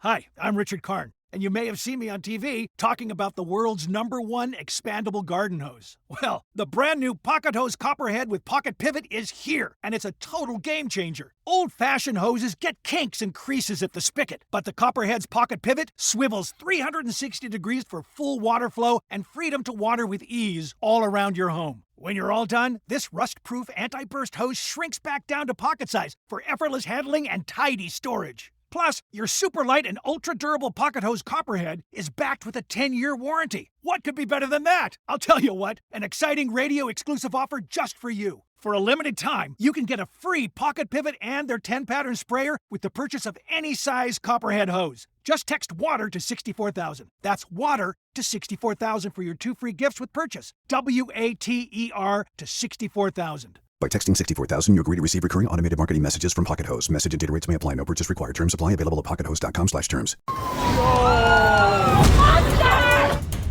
Hi, I'm Richard Karn, and you may have seen me on TV talking about the world's #1 expandable garden hose. Well, the brand new Pocket Hose Copperhead with Pocket Pivot is here, and it's a total game changer. Old-fashioned hoses get kinks and creases at the spigot, but the Copperhead's Pocket Pivot swivels 360 degrees for full water flow and freedom to water with ease all around your home. When you're all done, this rust-proof anti-burst hose shrinks back down to pocket size for effortless handling and tidy storage. Plus, your super light and ultra-durable Pocket Hose Copperhead is backed with a 10-year warranty. What could be better than that? I'll tell you what, an exciting radio-exclusive offer just for you. For a limited time, you can get a free Pocket Pivot and their 10-pattern sprayer with the purchase of any size Copperhead hose. Just text WATER to 64,000. That's WATER to 64,000 for your 2 free gifts with purchase. WATER to 64,000. By texting 64,000, you agree to receive recurring automated marketing messages from Pocket Hose. Message and data rates may apply. No purchase required. Terms apply. Available at pockethose.com/terms.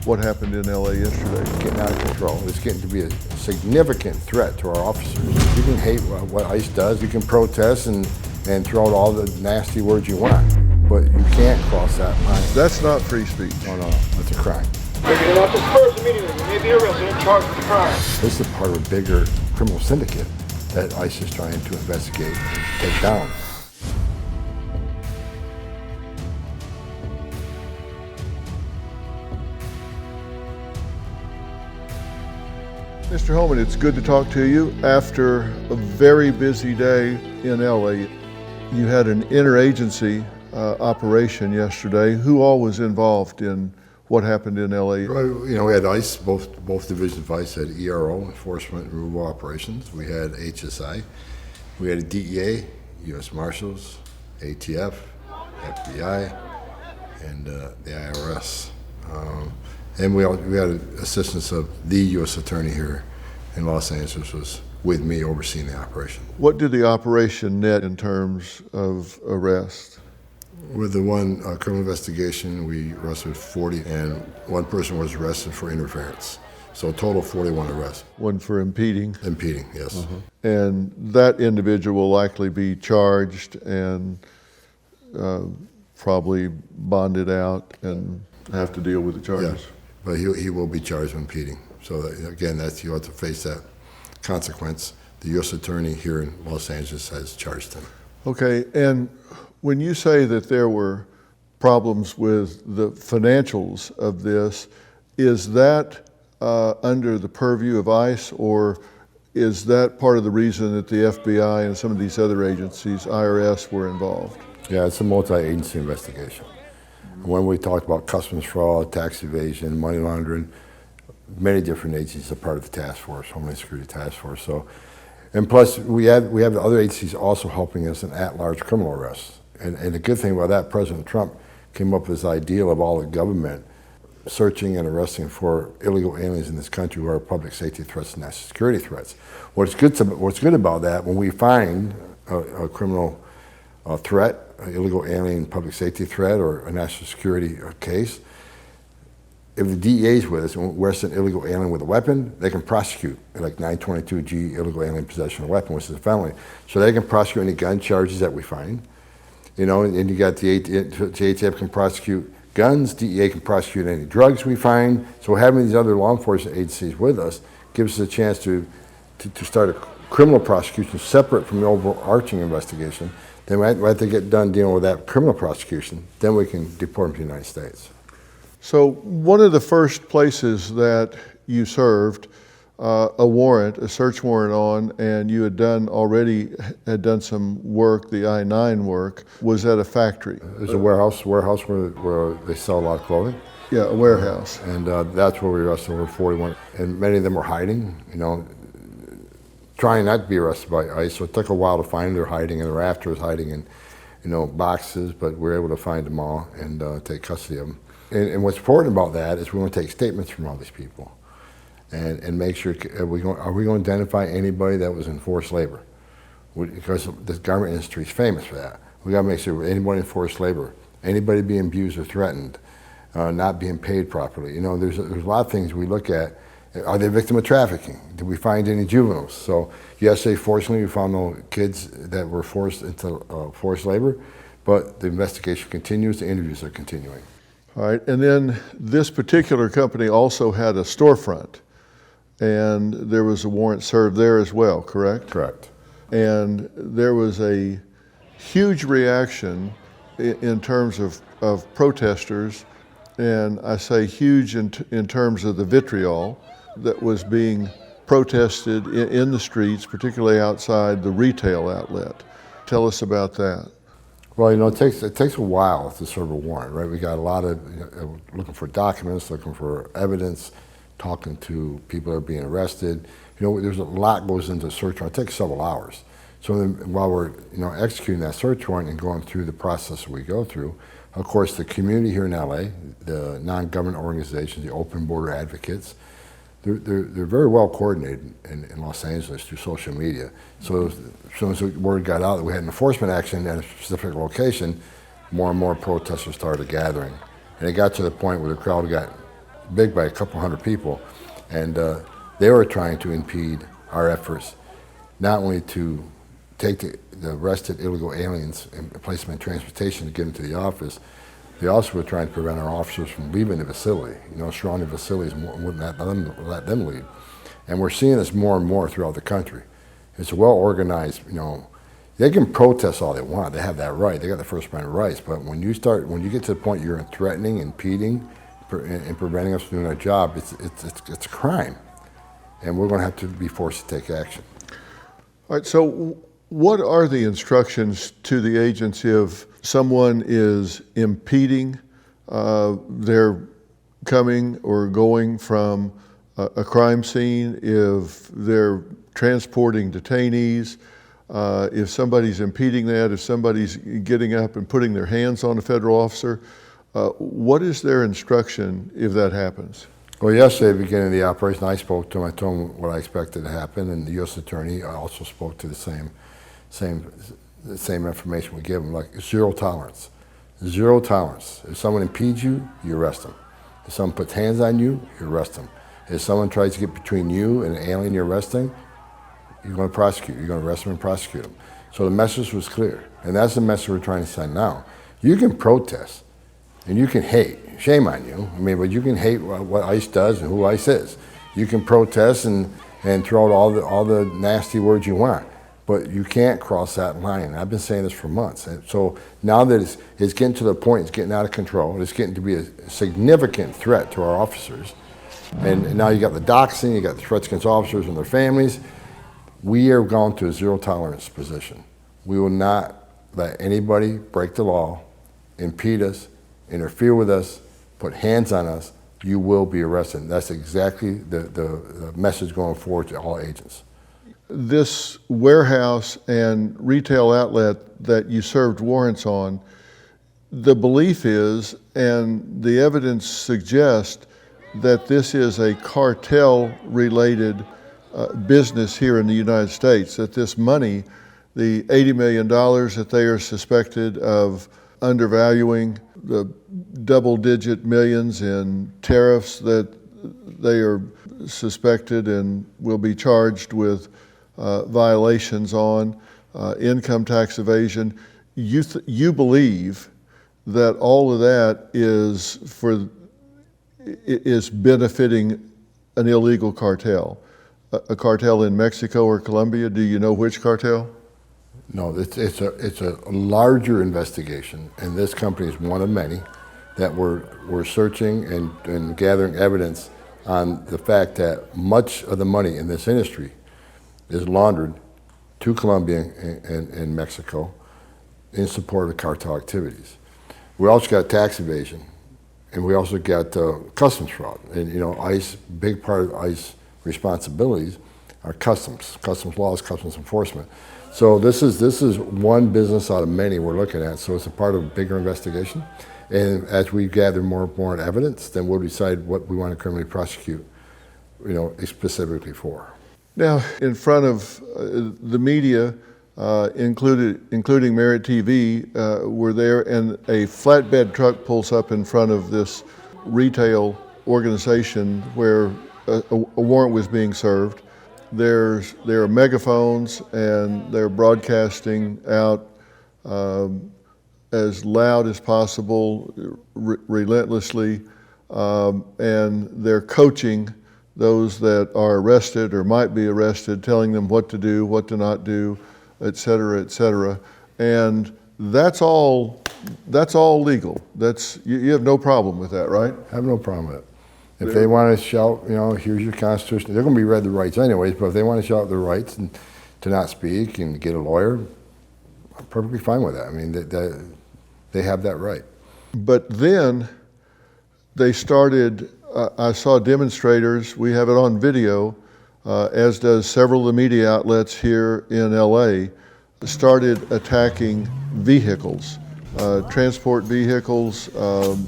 What happened in LA yesterday? It's getting out of control. It's getting to be a significant threat to our officers. You can hate what ICE does. You can protest and throw out all the nasty words you want, but you can't cross that line. That's not free speech. No, that's a crime. If you're not dispersed immediately, you may be arrested and charged with the crime. This is part of a bigger criminal syndicate that ICE is trying to investigate and take down. Mr. Homan, it's good to talk to you. After a very busy day in LA, you had an interagency operation yesterday. Who all was involved in what happened in LA? We had ICE, both divisions of ICE had ERO, Enforcement and Removal Operations. We had HSI. We had a DEA, U.S. Marshals, ATF, FBI, and the IRS. And we had assistance of the U.S. Attorney here in Los Angeles was with me overseeing the operation. What did the operation net in terms of arrest? With the one criminal investigation, we arrested 40, and one person was arrested for interference. So a total of 41 arrests. One for impeding? Impeding, yes. And that individual will likely be charged and probably bonded out and have to deal with the charges. Yeah, but he will be charged with impeding. So that, again, you have to face that consequence. The U.S. Attorney here in Los Angeles has charged him. Okay, and when you say that there were problems with the financials of this, is that under the purview of ICE, or is that part of the reason that the FBI and some of these other agencies, IRS, were involved? Yeah, it's a multi-agency investigation. When we talked about customs fraud, tax evasion, money laundering, many different agencies are part of the task force, Homeland Security Task Force. So, and plus we have the other agencies also helping us in at-large criminal arrests. And the good thing about that, President Trump came up with this ideal of all the government searching and arresting for illegal aliens in this country who are public safety threats and national security threats. What's good about that, when we find a criminal threat, an illegal alien public safety threat or a national security case, if the DEA is with us and we're an illegal alien with a weapon, they can prosecute, like 922G, illegal alien possession of a weapon, which is a felony. So they can prosecute any gun charges that we find. And you got the ATF can prosecute guns, DEA can prosecute any drugs we find. So having these other law enforcement agencies with us gives us a chance to start a criminal prosecution separate from the overarching investigation. Then we have to get done dealing with that criminal prosecution. Then we can deport them to the United States. So one of the first places that you served a search warrant on, and you had already done some work, the I-9 work, was at a factory. There's a warehouse where they sell a lot of clothing. Yeah, a warehouse. And that's where we arrested over 41. And many of them were hiding, trying not to be arrested by ICE. So it took a while to find them. They're hiding in the rafters, hiding in boxes, but we were able to find them all and take custody of them. And what's important about that is we want to take statements from all these people and make sure, are we going to identify anybody that was in forced labor? Because the garment industry is famous for that. We got to make sure anybody in forced labor, anybody being abused or threatened, not being paid properly. There's a lot of things we look at. Are they a victim of trafficking? Did we find any juveniles? So yesterday, fortunately, we found no kids that were forced into forced labor, But the investigation continues, the interviews are continuing. All right, and then this particular company also had a storefront, and there was a warrant served there as well, correct? Correct. And there was a huge reaction in terms of protesters, and I say huge in terms of the vitriol that was being protested in the streets, particularly outside the retail outlet. Tell us about that. Well, you know, it takes a while to serve a warrant, right? We got a lot of looking for documents, looking for evidence, talking to people that are being arrested. You know, there's a lot goes into a search warrant. It takes several hours. So then while we're executing that search warrant and going through the process we go through, of course, the community here in LA, the non-government organizations, the open border advocates, they're very well coordinated in Los Angeles through social media. So as soon as the word got out that we had an enforcement action at a specific location, more and more protesters started gathering. And it got to the point where the crowd got big by a couple hundred people, and they were trying to impede our efforts, not only to take the arrested illegal aliens and place them in transportation to get them to the office, they also were trying to prevent our officers from leaving the facility. You know, surrounding facilities wouldn't let them leave. And we're seeing this more and more throughout the country. It's well organized, they can protest all they want. They have that right. They got the First Amendment rights. But when you get to the point you're threatening, impeding, and preventing us from doing our job, it's a crime. And we're going to have to be forced to take action. All right, so what are the instructions to the agents if someone is impeding their coming or going from a crime scene, if they're transporting detainees, if somebody's impeding that, if somebody's getting up and putting their hands on a federal officer, what is their instruction if that happens? Well, yesterday, at the beginning of the operation, I spoke to him. I told him what I expected to happen, and the U.S. Attorney also spoke to the same information we give them, like zero tolerance. Zero tolerance. If someone impedes you, you arrest them. If someone puts hands on you, you arrest them. If someone tries to get between you and an alien you're arresting, you're going to prosecute. You're going to arrest them and prosecute them. So the message was clear, and that's the message we're trying to send now. You can protest, and you can hate. Shame on you. But you can hate what ICE does and who ICE is. You can protest and throw out all the nasty words you want, but you can't cross that line. I've been saying this for months. And so now that it's getting to the point, it's getting out of control, it's getting to be a significant threat to our officers. And now you got the doxing, you got the threats against officers and their families. We are going to a zero tolerance position. We will not let anybody break the law, impede us, interfere with us, put hands on us. You will be arrested. That's exactly the message going forward to all agents. This warehouse and retail outlet that you served warrants on, the belief is, and the evidence suggests, that this is a cartel-related business here in the United States, that this money, the $80 million that they are suspected of undervaluing, the double-digit millions in tariffs that they are suspected and will be charged with violations on, income tax evasion. You believe that all of that is benefiting an illegal cartel, a cartel in Mexico or Colombia. Do you know which cartel? No, it's a larger investigation, and this company is one of many that we're searching and gathering evidence on the fact that much of the money in this industry is laundered to Colombia and Mexico in support of cartel activities. We also got tax evasion, and we also got customs fraud. And ICE, big part of ICE responsibilities are customs laws, customs enforcement. So this is one business out of many we're looking at. So it's a part of a bigger investigation. And as we gather more evidence, then we'll decide what we want to criminally prosecute, specifically for. Now, in front of the media, including Merit TV, were there, and a flatbed truck pulls up in front of this retail organization where a warrant was being served. There are megaphones, and they're broadcasting out as loud as possible, relentlessly, and they're coaching those that are arrested or might be arrested, telling them what to do, what to not do, et cetera, et cetera. And that's all legal. You have no problem with that, right? I have no problem with it. If they want to shout, here's your Constitution, they're going to be read the rights anyways, but if they want to shout their rights and to not speak and get a lawyer, I'm perfectly fine with that. I mean, they have that right. But then they started, I saw demonstrators, we have it on video, as does several of the media outlets here in LA, started attacking vehicles, transport vehicles,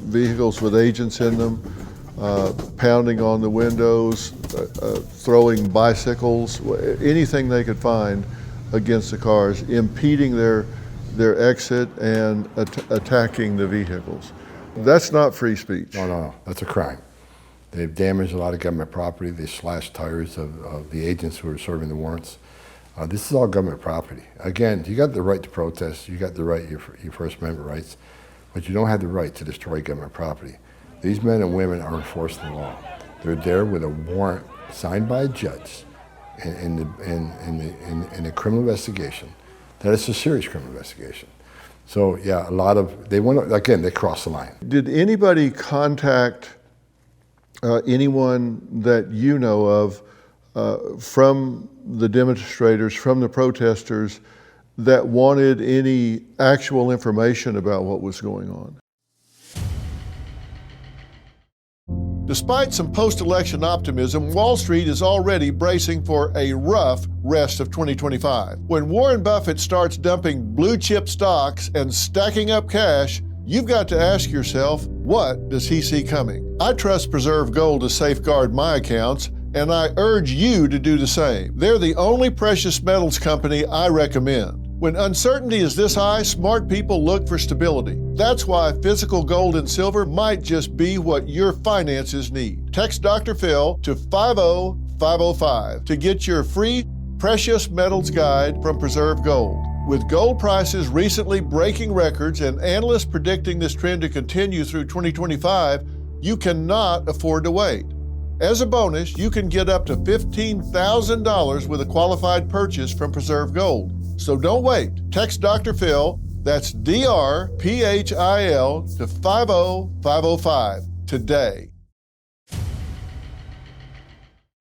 vehicles with agents in them, pounding on the windows, throwing bicycles, anything they could find against the cars, impeding their exit and attacking the vehicles. That's not free speech. No, that's a crime. They've damaged a lot of government property. They slashed tires of the agents who were serving the warrants. This is all government property. Again, you got the right to protest, you got the right, your First Amendment rights, but you don't have the right to destroy government property. These men and women are enforcing the law. They're there with a warrant signed by a judge in a criminal investigation. That is a serious criminal investigation. So yeah, they crossed the line. Did anybody contact anyone that you know of from the demonstrators, from the protesters, that wanted any actual information about what was going on? Despite some post-election optimism, Wall Street is already bracing for a rough rest of 2025. When Warren Buffett starts dumping blue chip stocks and stacking up cash, you've got to ask yourself, what does he see coming? I trust Preserve Gold to safeguard my accounts, and I urge you to do the same. They're the only precious metals company I recommend. When uncertainty is this high, smart people look for stability. That's why physical gold and silver might just be what your finances need. Text Dr. Phil to 50505 to get your free precious metals guide from Preserve Gold. With gold prices recently breaking records and analysts predicting this trend to continue through 2025, you cannot afford to wait. As a bonus, you can get up to $15,000 with a qualified purchase from Preserve Gold. So don't wait. Text Dr. Phil, that's DRPHIL, to 50505 today.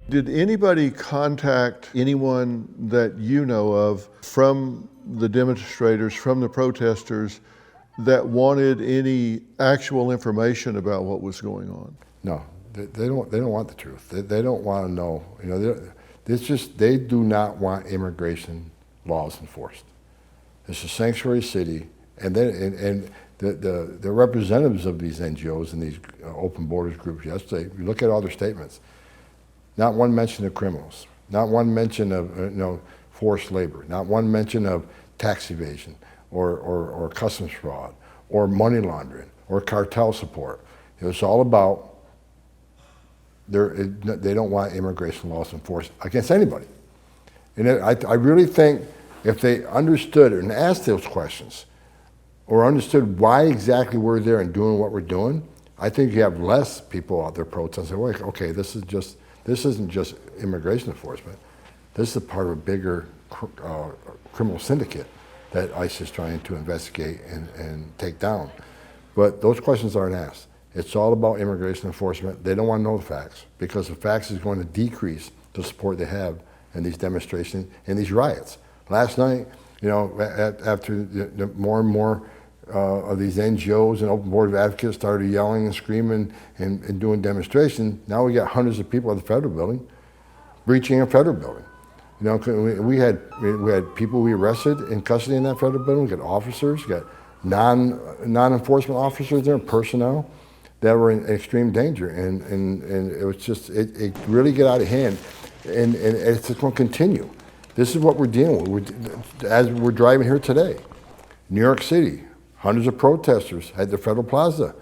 Did anybody contact anyone that you know of from the demonstrators, from the protesters, that wanted any actual information about what was going on? No, they don't want the truth. They don't want to know. They do not want immigration laws enforced. It's a sanctuary city, and the representatives of these NGOs and these open borders groups yesterday, you look at all their statements, not one mention of criminals, not one mention of forced labor, not one mention of tax evasion or customs fraud or money laundering or cartel support. It's all about they don't want immigration laws enforced against anybody. And I really think if they understood and asked those questions, or understood why exactly we're there and doing what we're doing, I think you have less people out there protesting. Well, okay, this isn't just immigration enforcement. This is a part of a bigger criminal syndicate that ICE is trying to investigate and take down. But those questions aren't asked. It's all about immigration enforcement. They don't want to know the facts, because the facts is going to decrease the support they have in these demonstrations and these riots. Last night, after more and more of these NGOs and open border advocates started yelling and screaming and doing demonstrations, now we got hundreds of people at the federal building, breaching a federal building. We had people we arrested in custody in that federal building. We got officers, we got non-enforcement officers there, and personnel that were in extreme danger, and it was just it really got out of hand, and it's just going to continue. This is what we're dealing with as we're driving here today. New York City, hundreds of protesters at the Federal Plaza.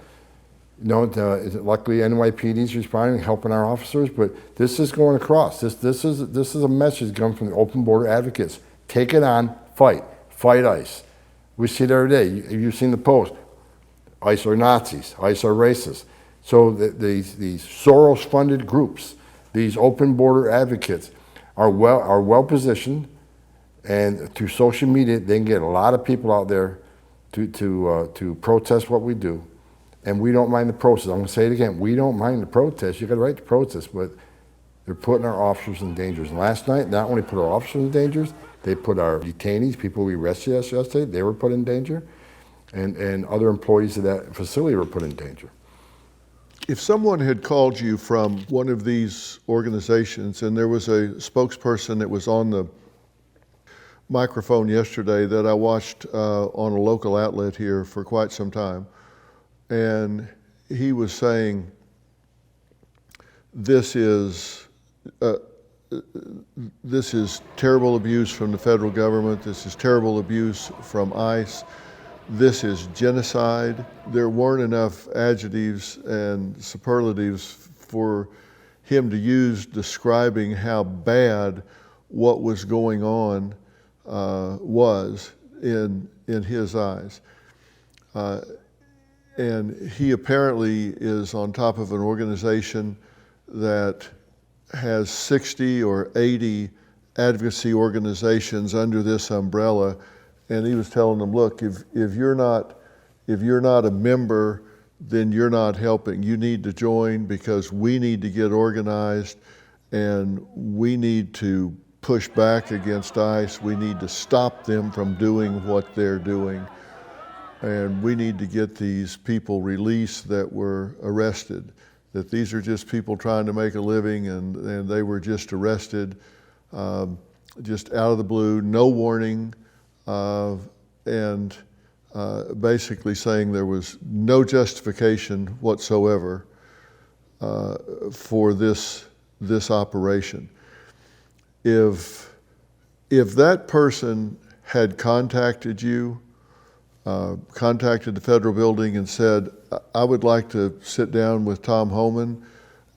Luckily NYPD is responding, helping our officers, but this is going across. This is a message coming from the open border advocates. Take it on, fight ICE. We see it every day. You've seen the post. ICE are Nazis. ICE are racist. So these Soros-funded groups, these open border advocates, are well positioned, and through social media, they can get a lot of people out there to protest what we do, and we don't mind the protest. I'm going to say it again: we don't mind the protest. You got a right to protest, but they're putting our officers in danger. And last night, not only put our officers in danger, they put our detainees, people we arrested yesterday, they were put in danger, and other employees of that facility were put in danger. If someone had called you from one of these organizations, and there was a spokesperson that was on the microphone yesterday that I watched on a local outlet here for quite some time, and he was saying, this is terrible abuse from the federal government, this is terrible abuse from ICE, this is genocide. There weren't enough adjectives and superlatives for him to use describing how bad what was going on was in his eyes. And he apparently is on top of an organization that has 60 or 80 advocacy organizations under this umbrella, and he was telling them, look, if you're not a member, then you're not helping. You need to join, because we need to get organized, and we need to push back against ICE. We need to stop them from doing what they're doing, and we need to get these people released that were arrested. That these are just people trying to make a living, and they were just arrested just out of the blue, no warning, and basically saying there was no justification whatsoever for this operation. If that person had contacted you, contacted the federal building and said, I would like to sit down with Tom Homan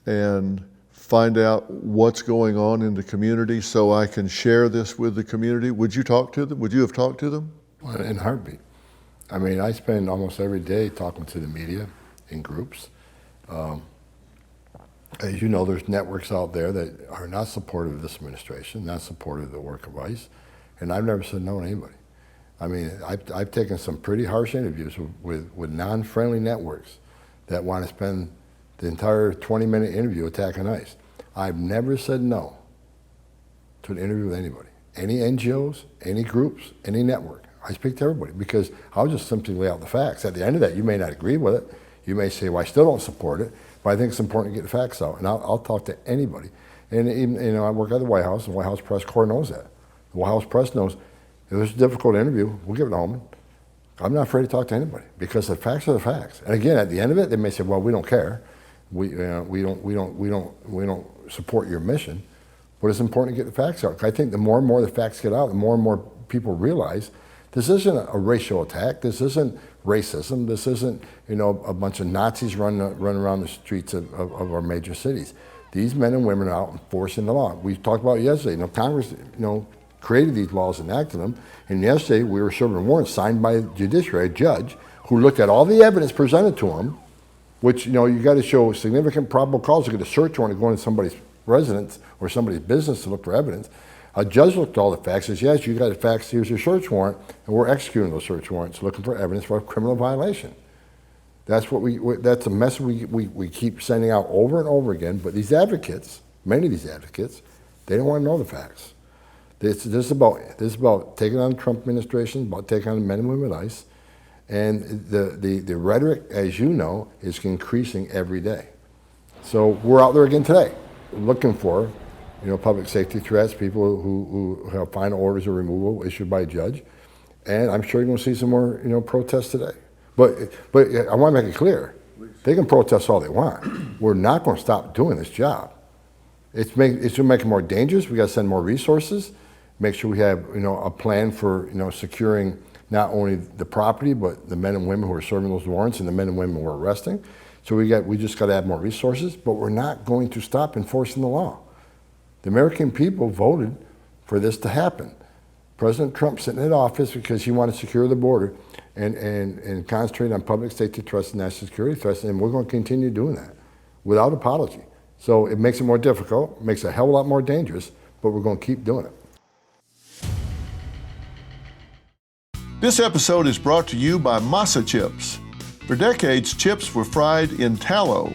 and find out what's going on in the community so I can share this with the community, would you talk to them? Would you have talked to them? Well, in a heartbeat. I mean, I spend almost every day talking to the media in groups. As you know, there's networks out there that are not supportive of this administration, not supportive of the work of ICE, and I've never said no to anybody. I mean, I've taken some pretty harsh interviews with non-friendly networks that want to spend the entire 20-minute interview attacking ICE. I've never said no to an interview with anybody, any NGOs, any groups, any network. I speak to everybody because I'll just simply lay out the facts. At the end of that, you may not agree with it. You may say, well, I still don't support it, but I think it's important to get the facts out, and I'll talk to anybody. And even, I work at the White House, and the White House press corps knows that. The White House press knows if there's a difficult interview, we'll give it to Homan. I'm not afraid to talk to anybody because the facts are the facts. And again, at the end of it, they may say, well, we don't care. We don't support your mission, but it's important to get the facts out. I think the more and more the facts get out, the more and more people realize this isn't a racial attack. This isn't racism. This isn't a bunch of Nazis running around the streets of our major cities. These men and women are out enforcing the law. We talked about it yesterday. Congress created these laws and enacted them. And yesterday we were serving warrants signed by a judiciary judge who looked at all the evidence presented to him, which you got to show significant probable cause to get a search warrant to go into somebody's residence or somebody's business to look for evidence. A judge looked at all the facts, says, yes, you got the facts, here's your search warrant, and we're executing those search warrants, looking for evidence for a criminal violation. That's that's a message we keep sending out over and over again, but these advocates, many of these advocates, they don't want to know the facts. This is about taking on the Trump administration, about taking on the men and women at ICE, and the rhetoric, as you know, is increasing every day. So we're out there again today, looking for public safety threats, people who have final orders of removal issued by a judge, and I'm sure you're going to see some more protests today. But I want to make it clear, they can protest all they want. We're not going to stop doing this job. It's going to make it more dangerous. We got to send more resources, make sure we have a plan for securing not only the property but the men and women who are serving those warrants and the men and women we're arresting. So we just got to add more resources, but we're not going to stop enforcing the law. The American people voted for this to happen. President Trump sitting in office because he wanted to secure the border and concentrate on public safety threats and national security threats, and we're going to continue doing that without apology. So it makes it more difficult, makes it a hell of a lot more dangerous, but we're going to keep doing it. This episode is brought to you by Masa chips. For decades, chips were fried in tallow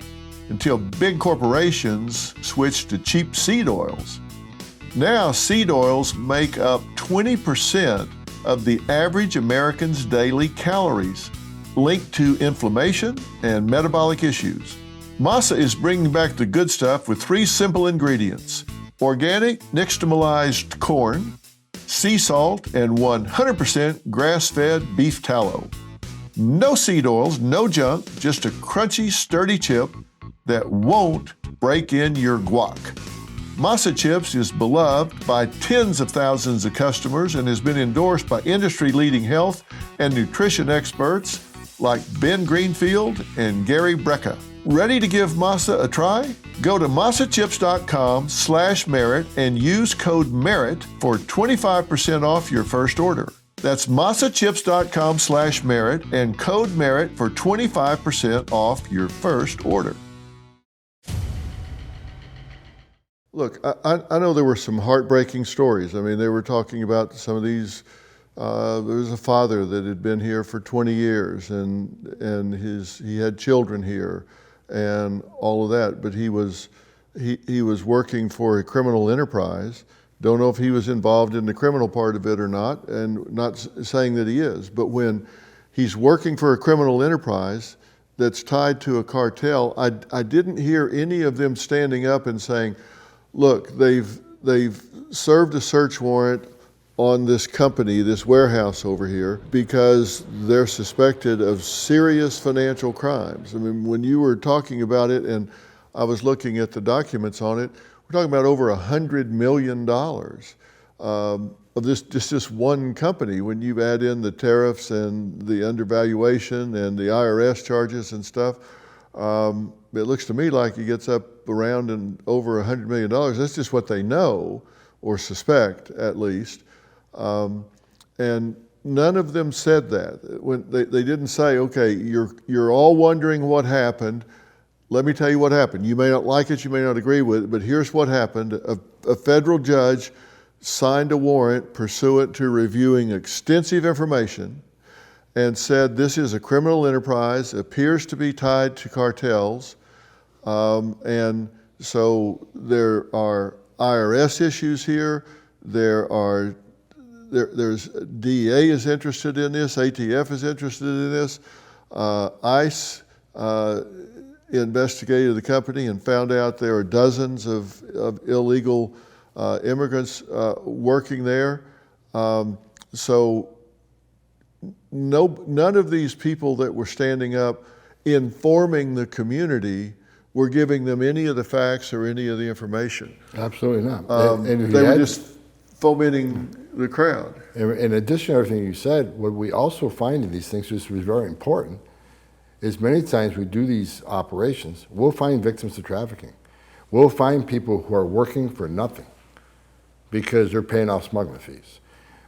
until big corporations switched to cheap seed oils. Now, seed oils make up 20% of the average American's daily calories, linked to inflammation and metabolic issues. Masa is bringing back the good stuff with 3 simple ingredients: organic nixtamalized corn, sea salt, and 100% grass-fed beef tallow. No seed oils, no junk, just a crunchy, sturdy chip that won't break in your guac. Masa Chips is beloved by tens of thousands of customers and has been endorsed by industry-leading health and nutrition experts like Ben Greenfield and Gary Brecka. Ready to give Masa a try? Go to masachips.com/merit and use code MERIT for 25% off your first order. That's masachips.com/merit and code MERIT for 25% off your first order. Look, I know there were some heartbreaking stories. I mean, they were talking about some of these. There was a father that had been here for 20 years, and he had children here, and all of that. But he was working for a criminal enterprise. Don't know if he was involved in the criminal part of it or not, and not saying that he is. But when he's working for a criminal enterprise that's tied to a cartel, I didn't hear any of them standing up and saying, look, they've served a search warrant on this company, this warehouse over here, because they're suspected of serious financial crimes. I mean, when you were talking about it, and I was looking at the documents on it, we're talking about over $100 million of this one company. When you add in the tariffs and the undervaluation and the IRS charges and stuff, it looks to me like it gets up around and over $100 million. That's just what they know or suspect, at least. And none of them said that. When they didn't say, okay, you're all wondering what happened. Let me tell you what happened. You may not like it, you may not agree with it, but here's what happened. A federal judge signed a warrant pursuant to reviewing extensive information and said this is a criminal enterprise, appears to be tied to cartels, and so there are IRS issues here. There's DEA is interested in this, ATF is interested in this, ICE investigated the company and found out there are dozens of illegal immigrants working there. So none of these people that were standing up informing the community were giving them any of the facts or any of the information. Absolutely not. They were just fomenting the crowd. In addition to everything you said, what we also find in these things, which was very important, is many times we do these operations, we'll find victims of trafficking. We'll find people who are working for nothing because they're paying off smuggling fees.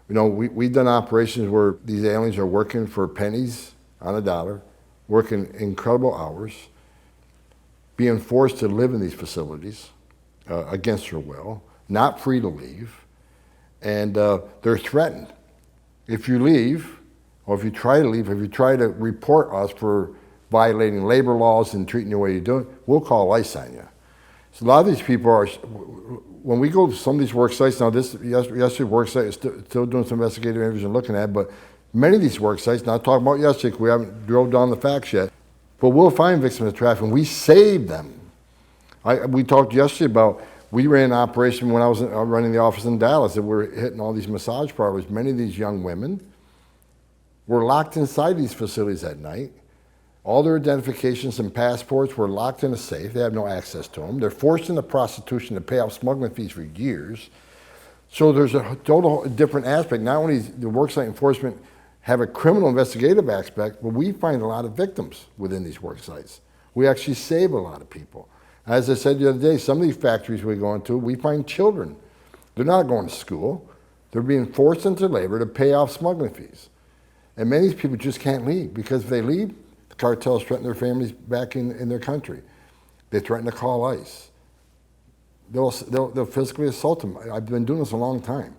You know, we've done operations where these aliens are working for pennies on a dollar, working incredible hours, being forced to live in these facilities against their will, not free to leave, and they're threatened. If you leave, or if you try to leave, if you try to report us for violating labor laws and treating you the way you're doing, we'll call ICE on you. So a lot of these people are, when we go to some of these work sites, now this yesterday work site is still doing some investigative interviews and looking at, but many of these work sites, not talking about yesterday, we haven't drilled down the facts yet, but we'll find victims of trafficking. We save them. We talked yesterday about, we ran an operation when I was running the office in Dallas that we're hitting all these massage parlors. Many of these young women were locked inside these facilities at night. All their identifications and passports were locked in a safe. They have no access to them. They're forced into prostitution to pay off smuggling fees for years. So there's a total different aspect. Not only does the worksite enforcement have a criminal investigative aspect, but we find a lot of victims within these work sites. We actually save a lot of people. As I said the other day, some of these factories we go into, we find children. They're not going to school. They're being forced into labor to pay off smuggling fees. And many of these people just can't leave, because if they leave, the cartels threaten their families back in their country. They threaten to call ICE. They'll physically assault them. I've been doing this a long time.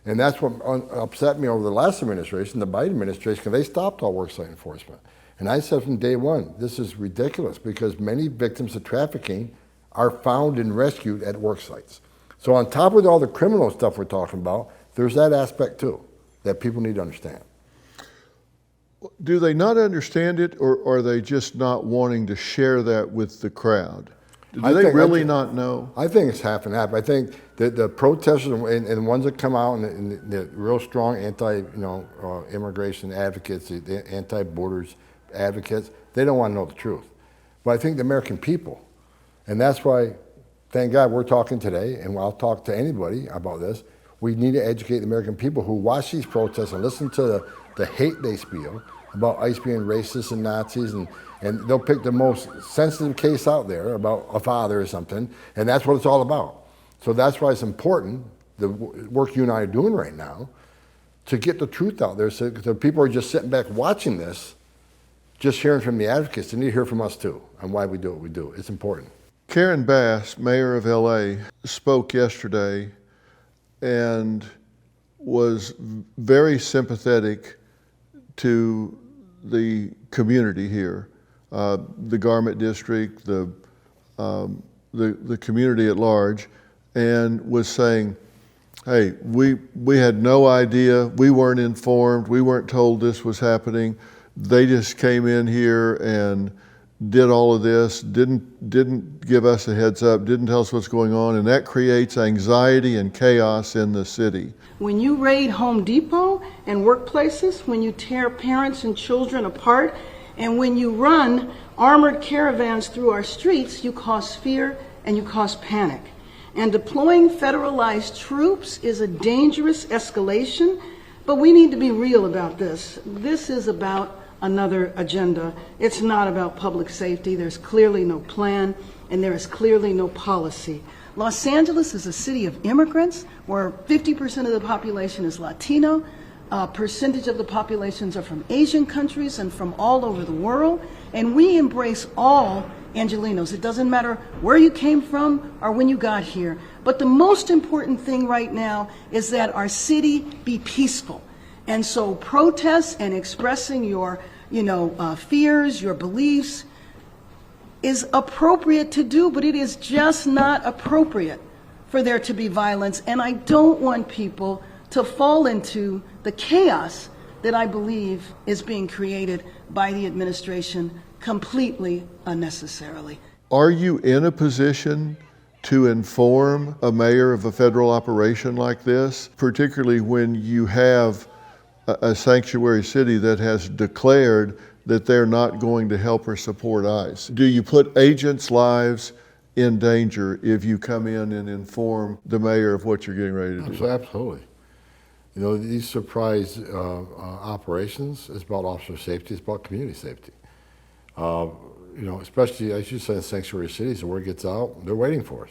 And that's what upset me over the last administration, the Biden administration, because they stopped all worksite enforcement. And I said from day one, this is ridiculous, because many victims of trafficking are found and rescued at work sites. So on top of all the criminal stuff we're talking about, there's that aspect too, that people need to understand. Do they not understand it, or are they just not wanting to share that with the crowd? Do they really not know? I think it's half and half. I think that the protesters and the ones that come out and the real strong anti-immigration advocates, the anti-borders advocates, they don't want to know the truth. But I think the American people, and that's why, thank God, we're talking today, and I'll talk to anybody about this. We need to educate the American people who watch these protests and listen to the hate they spew about ICE being racist and Nazis, and they'll pick the most sensitive case out there about a father or something, and that's what it's all about. So that's why it's important, the work you and I are doing right now, to get the truth out there, so the people are just sitting back watching this, just hearing from the advocates. They need to hear from us too, on why we do what we do. It's important. Karen Bass, mayor of LA, spoke yesterday and was very sympathetic to the community here, the garment district, the community at large, and was saying, hey, we had no idea, we weren't informed, we weren't told this was happening. They just came in here and did all of this, didn't give us a heads up, didn't tell us what's going on, and that creates anxiety and chaos in the city. When you raid Home Depot and workplaces, when you tear parents and children apart, and when you run armored caravans through our streets, you cause fear and you cause panic. And deploying federalized troops is a dangerous escalation, but we need to be real about this. This is about another agenda. It's not about public safety. There's clearly no plan, and there is clearly no policy. Los Angeles is a city of immigrants where 50% of the population is Latino. A percentage of the populations are from Asian countries and from all over the world. And we embrace all Angelenos. It doesn't matter where you came from or when you got here. But the most important thing right now is that our city be peaceful. And so protests and expressing your, fears, your beliefs is appropriate to do, but it is just not appropriate for there to be violence. And I don't want people to fall into the chaos that I believe is being created by the administration completely unnecessarily. Are you in a position to inform a mayor of a federal operation like this, particularly when you have a sanctuary city that has declared that they're not going to help or support ICE? Do you put agents' lives in danger if you come in and inform the mayor of what you're getting ready to do? Absolutely. These surprise operations is about officer safety, it's about community safety. Especially, as you said, in sanctuary cities, the word gets out, they're waiting for us.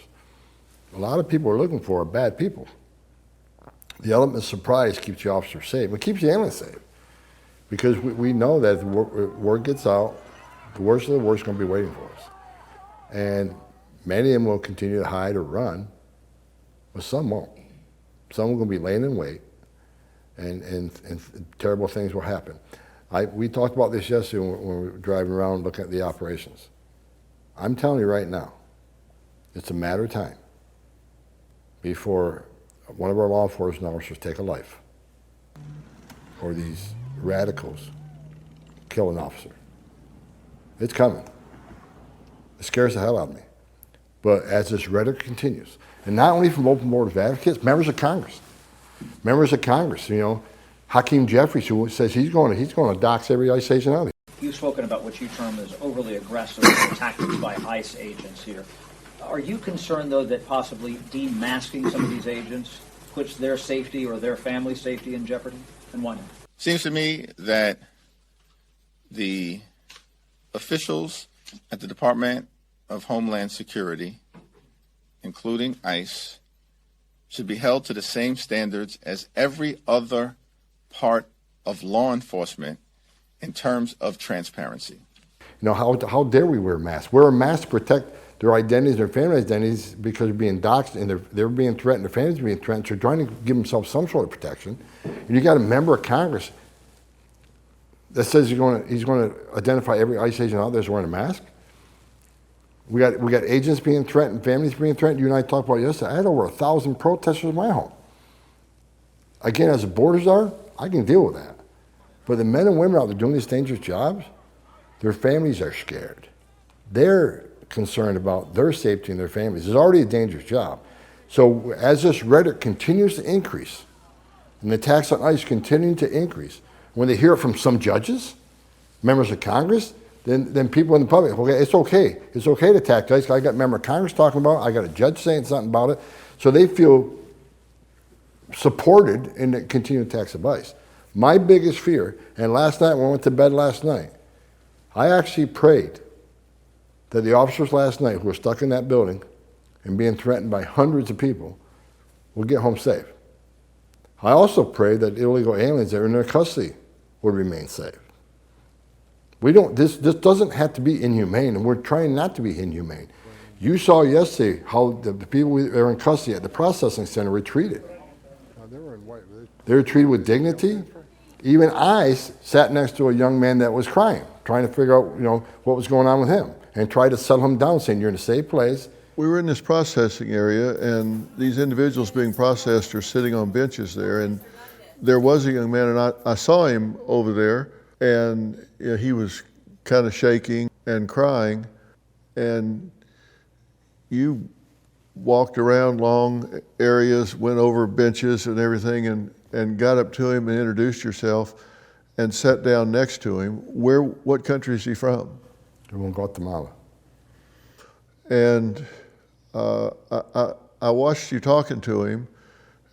A lot of people are looking for are bad people. The element of surprise keeps the officer safe. It keeps the ambulance safe. Because we know that if the word gets out, the worst of the worst is going to be waiting for us. And many of them will continue to hide or run, but some won't. Some are going to be laying in wait, and terrible things will happen. We talked about this yesterday when we were driving around looking at the operations. I'm telling you right now, it's a matter of time before one of our law enforcement officers take a life, or these radicals kill an officer. It's coming. It scares the hell out of me. But as this rhetoric continues, and not only from Open Borders advocates, members of Congress, Hakeem Jeffries, who says he's going to dox every ICE agent out of here. You've spoken about what you term as overly aggressive tactics by ICE agents here. Are you concerned, though, that possibly demasking some of these agents puts their safety or their family's safety in jeopardy? And why not? Seems to me that the officials at the Department of Homeland Security, including ICE, should be held to the same standards as every other part of law enforcement in terms of transparency. You know, how dare we wear masks? Wear a mask to protect their identities, their family identities, because they're being doxxed and they're being threatened, their families are being threatened, so they're trying to give themselves some sort of protection. And you got a member of Congress that says he's going to identify every ICE agent out there as wearing a mask. We got agents being threatened, families being threatened. You and I talked about it yesterday. I had over 1,000 protesters in my home. Again, as a border czar, I can deal with that. But the men and women out there doing these dangerous jobs, their families are scared. They're concerned about their safety and their families. It's already a dangerous job. So as this rhetoric continues to increase, and the attacks on ICE continuing to increase, when they hear it from some judges, members of Congress, then people in the public, okay, it's okay to attack ICE. I got a member of Congress talking about it, I got a judge saying something about it, so they feel supported in the continued attacks of ICE. My biggest fear, and last night when I went to bed last night, I actually prayed that the officers last night who were stuck in that building and being threatened by hundreds of people would get home safe. I also prayed that illegal aliens that are in their custody would remain safe. This doesn't have to be inhumane, and we're trying not to be inhumane. You saw yesterday how the people that were in custody at the processing center were treated. They were treated with dignity. Even I sat next to a young man that was crying, trying to figure out, what was going on with him, and tried to settle him down, saying, you're in a safe place. We were in this processing area, and these individuals being processed are sitting on benches there, and there was a young man, and I saw him over there, and he was kind of shaking and crying, and you walked around long areas, went over benches and everything, and got up to him and introduced yourself and sat down next to him. What country is he from? From Guatemala. And I watched you talking to him,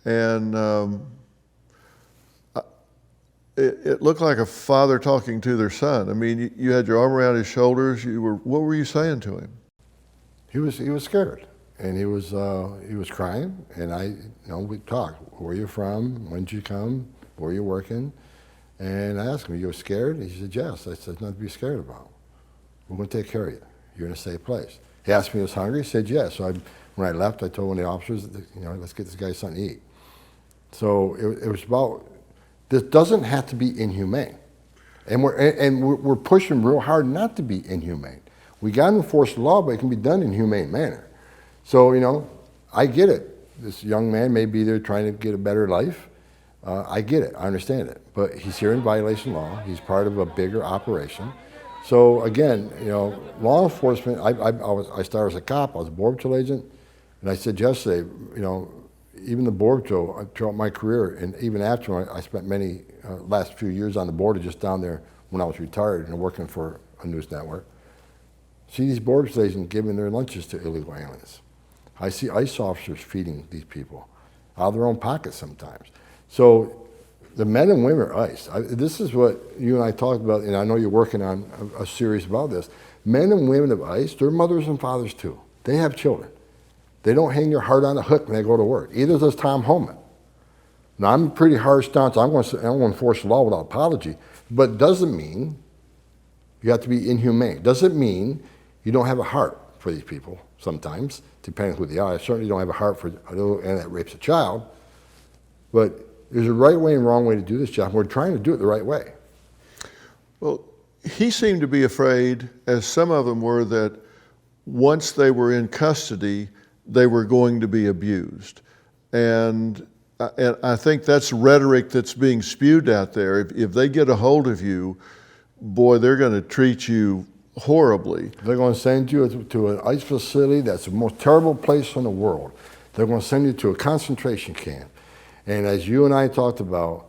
and it looked like a father talking to their son. I mean, you had your arm around his shoulders. What were you saying to him? He was scared, and he was crying. And we talked. Where are you from? When did you come? Where are you working? And I asked him, "You scared?" He said, "Yes." I said, "Nothing to be scared about. We're going to take care of you. You're in a safe place." He asked me if I was hungry. He said, "Yes." So when I left, I told one of the officers, let's get this guy something to eat. So it was about. This doesn't have to be inhumane, and we're pushing real hard not to be inhumane. We got to enforce the law, but it can be done in a humane manner. So I get it. This young man may be there trying to get a better life. I get it. I understand it. But he's here in violation of law. He's part of a bigger operation. So again, law enforcement. I started as a cop. I was a Border Patrol agent, and I said yesterday, even the Border Patrol throughout my career, and even after I spent many last few years on the border, just down there when I was retired and working for a news network. See these Border Patrol agents giving their lunches to illegal aliens. I see ICE officers feeding these people out of their own pockets sometimes. So the men and women are ICE. This is what you and I talked about, and I know you're working on a series about this. Men and women of ICE, they're mothers and fathers too. They have children. They don't hang their heart on a hook when they go to work. Either does Tom Homan. Now, I'm pretty harsh stance. I'm going to enforce the law without apology, but it doesn't mean you have to be inhumane. Doesn't mean you don't have a heart for these people sometimes, depending on who they are. I certainly don't have a heart for a little and that rapes a child, but there's a right way and wrong way to do this job. We're trying to do it the right way. Well, he seemed to be afraid, as some of them were, that once they were in custody, they were going to be abused. And I think that's rhetoric that's being spewed out there. If they get a hold of you, boy, they're going to treat you horribly. They're going to send you to an ICE facility that's the most terrible place in the world. They're going to send you to a concentration camp. And as you and I talked about,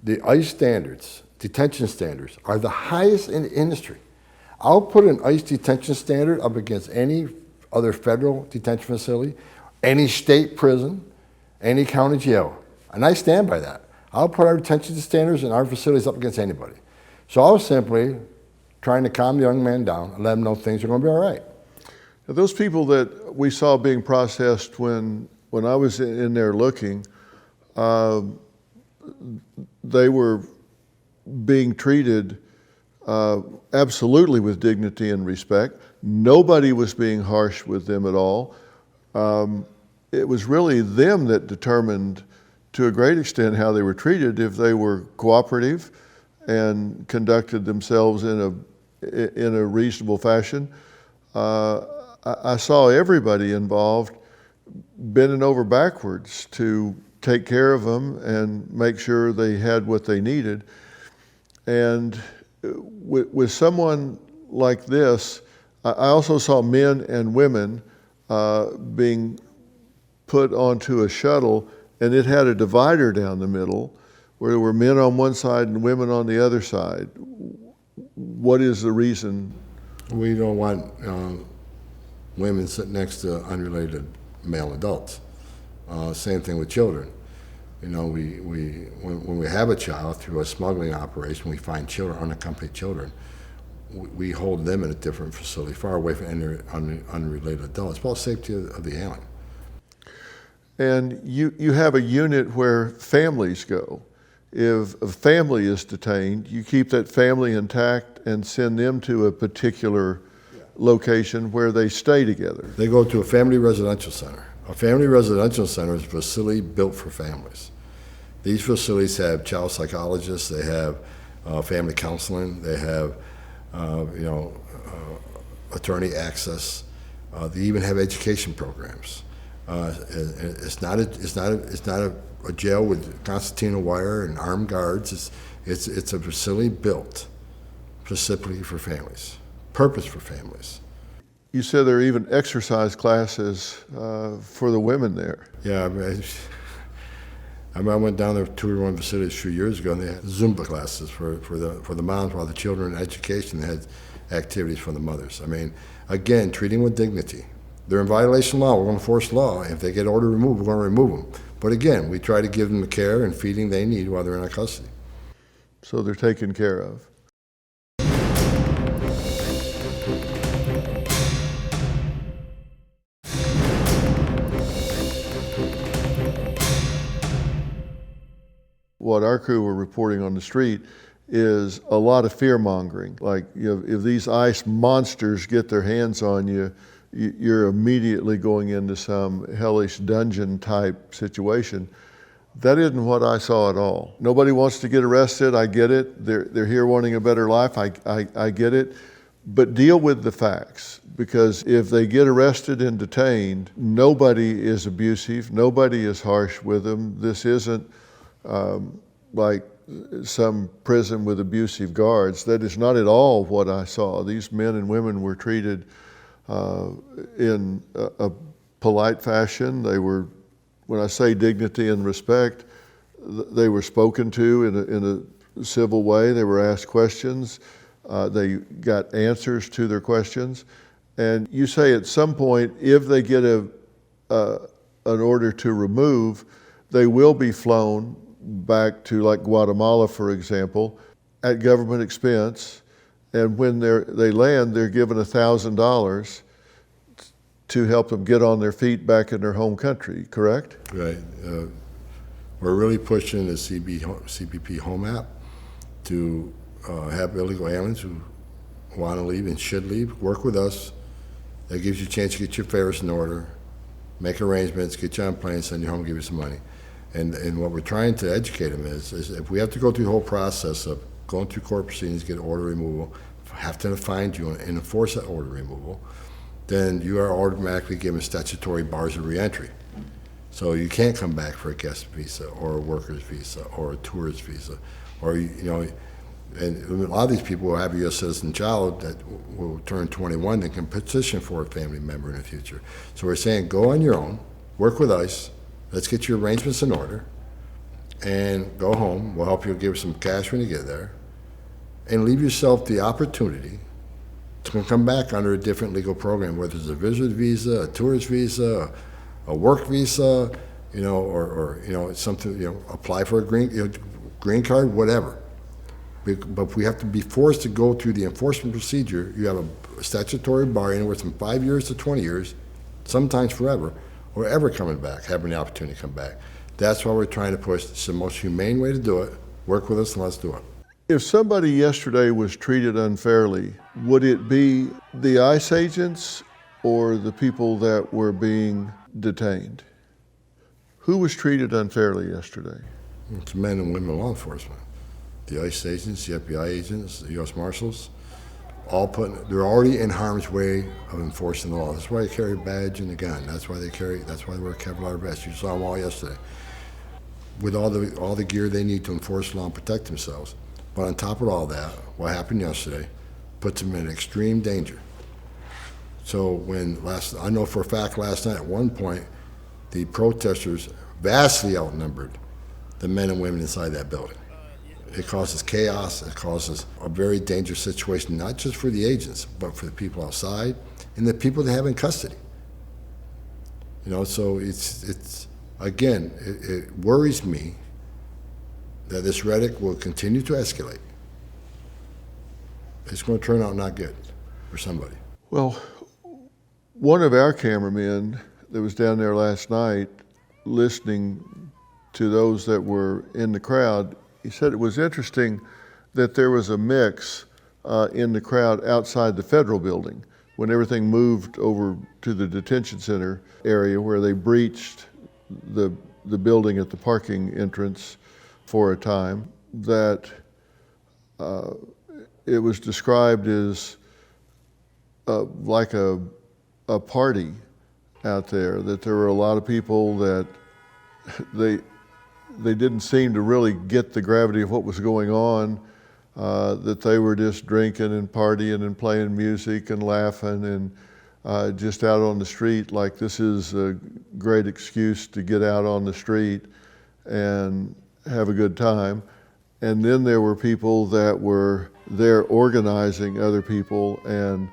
the ICE standards, detention standards, are the highest in the industry. I'll put an ICE detention standard up against any other federal detention facility, any state prison, any county jail. And I stand by that. I'll put our detention standards and our facilities up against anybody. So I was simply trying to calm the young man down and let him know things are going to be all right. Now, those people that we saw being processed when when I was in there looking, they were being treated absolutely with dignity and respect. Nobody was being harsh with them at all. It was really them that determined to a great extent how they were treated. If they were cooperative and conducted themselves in a reasonable fashion. I saw everybody involved bending over backwards to take care of them and make sure they had what they needed. And with someone like this, I also saw men and women being put onto a shuttle, and it had a divider down the middle where there were men on one side and women on the other side. What is the reason? We don't want women sitting next to unrelated male adults. Same thing with children. You know, when we have a child through a smuggling operation, we find children, unaccompanied children. We hold them in a different facility, far away from any unrelated adults. It's about safety of the alien. And you have a unit where families go. If a family is detained, you keep that family intact and send them to a particular location where they stay together. They go to a family residential center. A family residential center is a facility built for families. These facilities have child psychologists, they have family counseling, they have attorney access. They even have education programs. It's not a jail with concertina wire and armed guards. It's a facility built specifically for families, purpose for families. You said there are even exercise classes for the women there. Yeah, I went down there to one facility a few years ago, and they had Zumba classes for the moms, while the children in education had activities for the mothers. I mean, again, treating with dignity. They're in violation of law. We're going to enforce law. If they get order removed, we're going to remove them. But again, we try to give them the care and feeding they need while they're in our custody. So they're taken care of. What our crew were reporting on the street is a lot of fear mongering. Like, if these ICE monsters get their hands on you, you're immediately going into some hellish dungeon type situation. That isn't what I saw at all. Nobody wants to get arrested, I get it. They're here wanting a better life, I get it. But deal with the facts, because if they get arrested and detained, nobody is abusive, nobody is harsh with them. This isn't like some prison with abusive guards. That is not at all what I saw. These men and women were treated in a polite fashion. They were, when I say dignity and respect, they were spoken to in a civil way. They were asked questions. They got answers to their questions. And you say at some point, if they get an order to remove, they will be flown back to, like, Guatemala, for example, at government expense. And when they land, they're given $1,000 to help them get on their feet back in their home country, correct? Right. We're really pushing the CBP Home app to have illegal aliens who want to leave and should leave work with us. That gives you a chance to get your affairs in order, make arrangements, get you on planes, send you home, give you some money. And what we're trying to educate them is if we have to go through the whole process of going through court proceedings, get order removal, have to find you and enforce that order removal, then you are automatically given statutory bars of reentry. So you can't come back for a guest visa or a worker's visa or a tourist visa, or and a lot of these people will have a U.S. citizen child that will turn 21 and can petition for a family member in the future. So we're saying go on your own, work with ICE, let's get your arrangements in order, and go home. We'll help you give some cash when you get there, and leave yourself the opportunity to come back under a different legal program, whether it's a visitor visa, a tourist visa, a work visa, or something, apply for a green card, whatever. But we have to be forced to go through the enforcement procedure. You have a statutory bar anywhere from 5 years to 20 years, sometimes forever, or ever coming back, having the opportunity to come back. That's why we're trying to push. It's the most humane way to do it. Work with us and let's do it. If somebody yesterday was treated unfairly, would it be the ICE agents or the people that were being detained? Who was treated unfairly yesterday? It's men and women law enforcement. The ICE agents, the FBI agents, the U.S. Marshals, they're already in harm's way of enforcing the law. That's why they carry a badge and a gun. That's why they wear a Kevlar vest. You saw them all yesterday. With all the gear they need to enforce the law and protect themselves. But on top of all that, what happened yesterday puts them in extreme danger. So I know for a fact last night at one point, the protesters vastly outnumbered the men and women inside that building. It causes chaos, it causes a very dangerous situation, not just for the agents, but for the people outside and the people they have in custody. So it worries me that this rhetoric will continue to escalate. It's going to turn out not good for somebody. Well, one of our cameramen that was down there last night listening to those that were in the crowd, he said it was interesting that there was a mix in the crowd outside the federal building when everything moved over to the detention center area where they breached the building at the parking entrance for a time, that it was described as like a party out there, that there were a lot of people that they didn't seem to really get the gravity of what was going on, that they were just drinking and partying and playing music and laughing and just out on the street like this is a great excuse to get out on the street and have a good time. And then there were people that were there organizing other people, and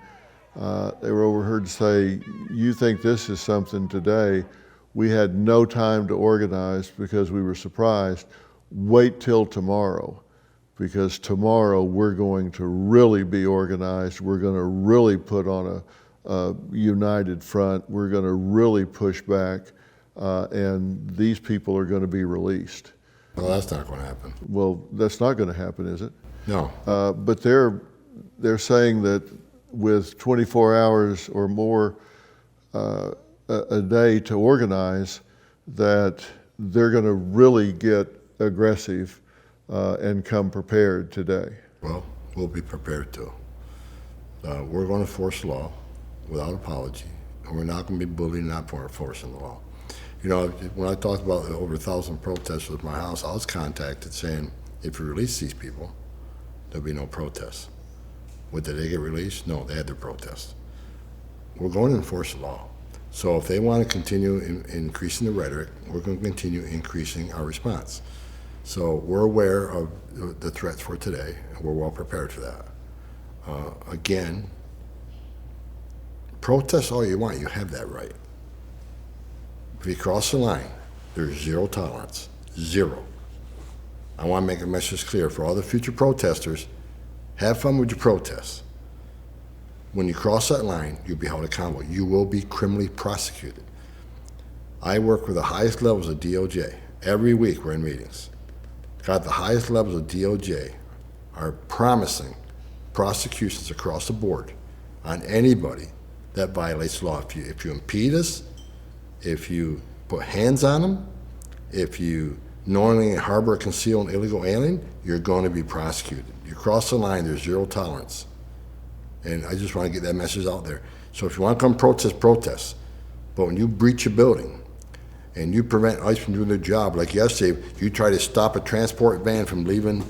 they were overheard say, "You think this is something today? We had no time to organize because we were surprised. Wait till tomorrow, because tomorrow we're going to really be organized. We're going to really put on a united front. We're going to really push back, and these people are going to be released." Well, that's not going to happen. Well, that's not going to happen, is it? No. But they're saying that with 24 hours or more a day to organize, that they're going to really get aggressive and come prepared today. Well, we'll be prepared to. We're going to enforce the law without apology, and we're not going to be bullying, not for enforcing the law. When I talked about over 1,000 protesters at my house, I was contacted saying, if you release these people, there'll be no protests. Did they get released? No, they had their protests. We're going to enforce the law. So if they want to continue increasing the rhetoric, we're going to continue increasing our response. So we're aware of the threats for today, and we're well prepared for that. Again, protest all you want, you have that right. If you cross the line, there's zero tolerance, zero. I want to make a message clear for all the future protesters: have fun with your protests. When you cross that line, you'll be held accountable. You will be criminally prosecuted. I work with the highest levels of DOJ. Every week we're in meetings. God, the highest levels of DOJ are promising prosecutions across the board on anybody that violates law. If you impede us, if you put hands on them, if you knowingly harbor or conceal an illegal alien, you're going to be prosecuted. You cross the line, there's zero tolerance. And I just want to get that message out there. So if you want to come protest. But when you breach a building and you prevent ICE from doing their job, like yesterday, you try to stop a transport van from leaving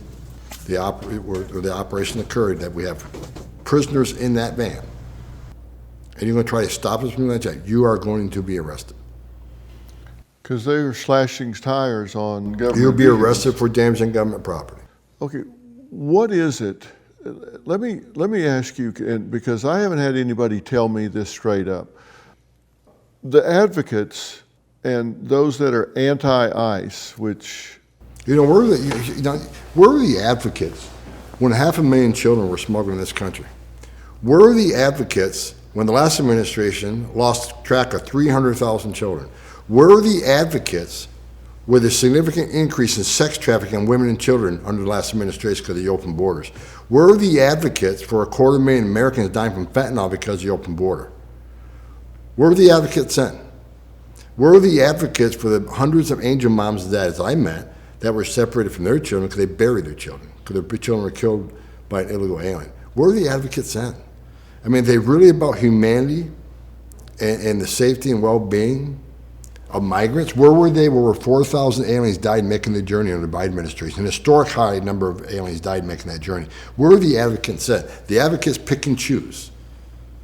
where the operation occurred, that we have prisoners in that van, and you're going to try to stop us from doing that, you are going to be arrested. Because they were slashing tires on government You'll be vehicles. arrested for damaging government property. Okay, what is it? Let me ask you, and because I haven't had anybody tell me this straight up. The advocates and those that are anti-ICE, which... We're the advocates when 500,000 children were smuggled in this country. We're the advocates when the last administration lost track of 300,000 children? Where are the advocates with a significant increase in sex trafficking of women and children under the last administration because of the open borders? Where are the advocates for 250,000 Americans dying from fentanyl because of the open border? Where are the advocates then? Where are the advocates for the hundreds of angel moms and dads I met that were separated from their children because they buried their children, because their children were killed by an illegal alien? Where are the advocates then? I mean, they're really about humanity and the safety and well-being of migrants. Where were they? Where 4,000 aliens died making the journey under the Biden administration? An historic high number of aliens died making that journey. Where are the advocates then? The advocates pick and choose.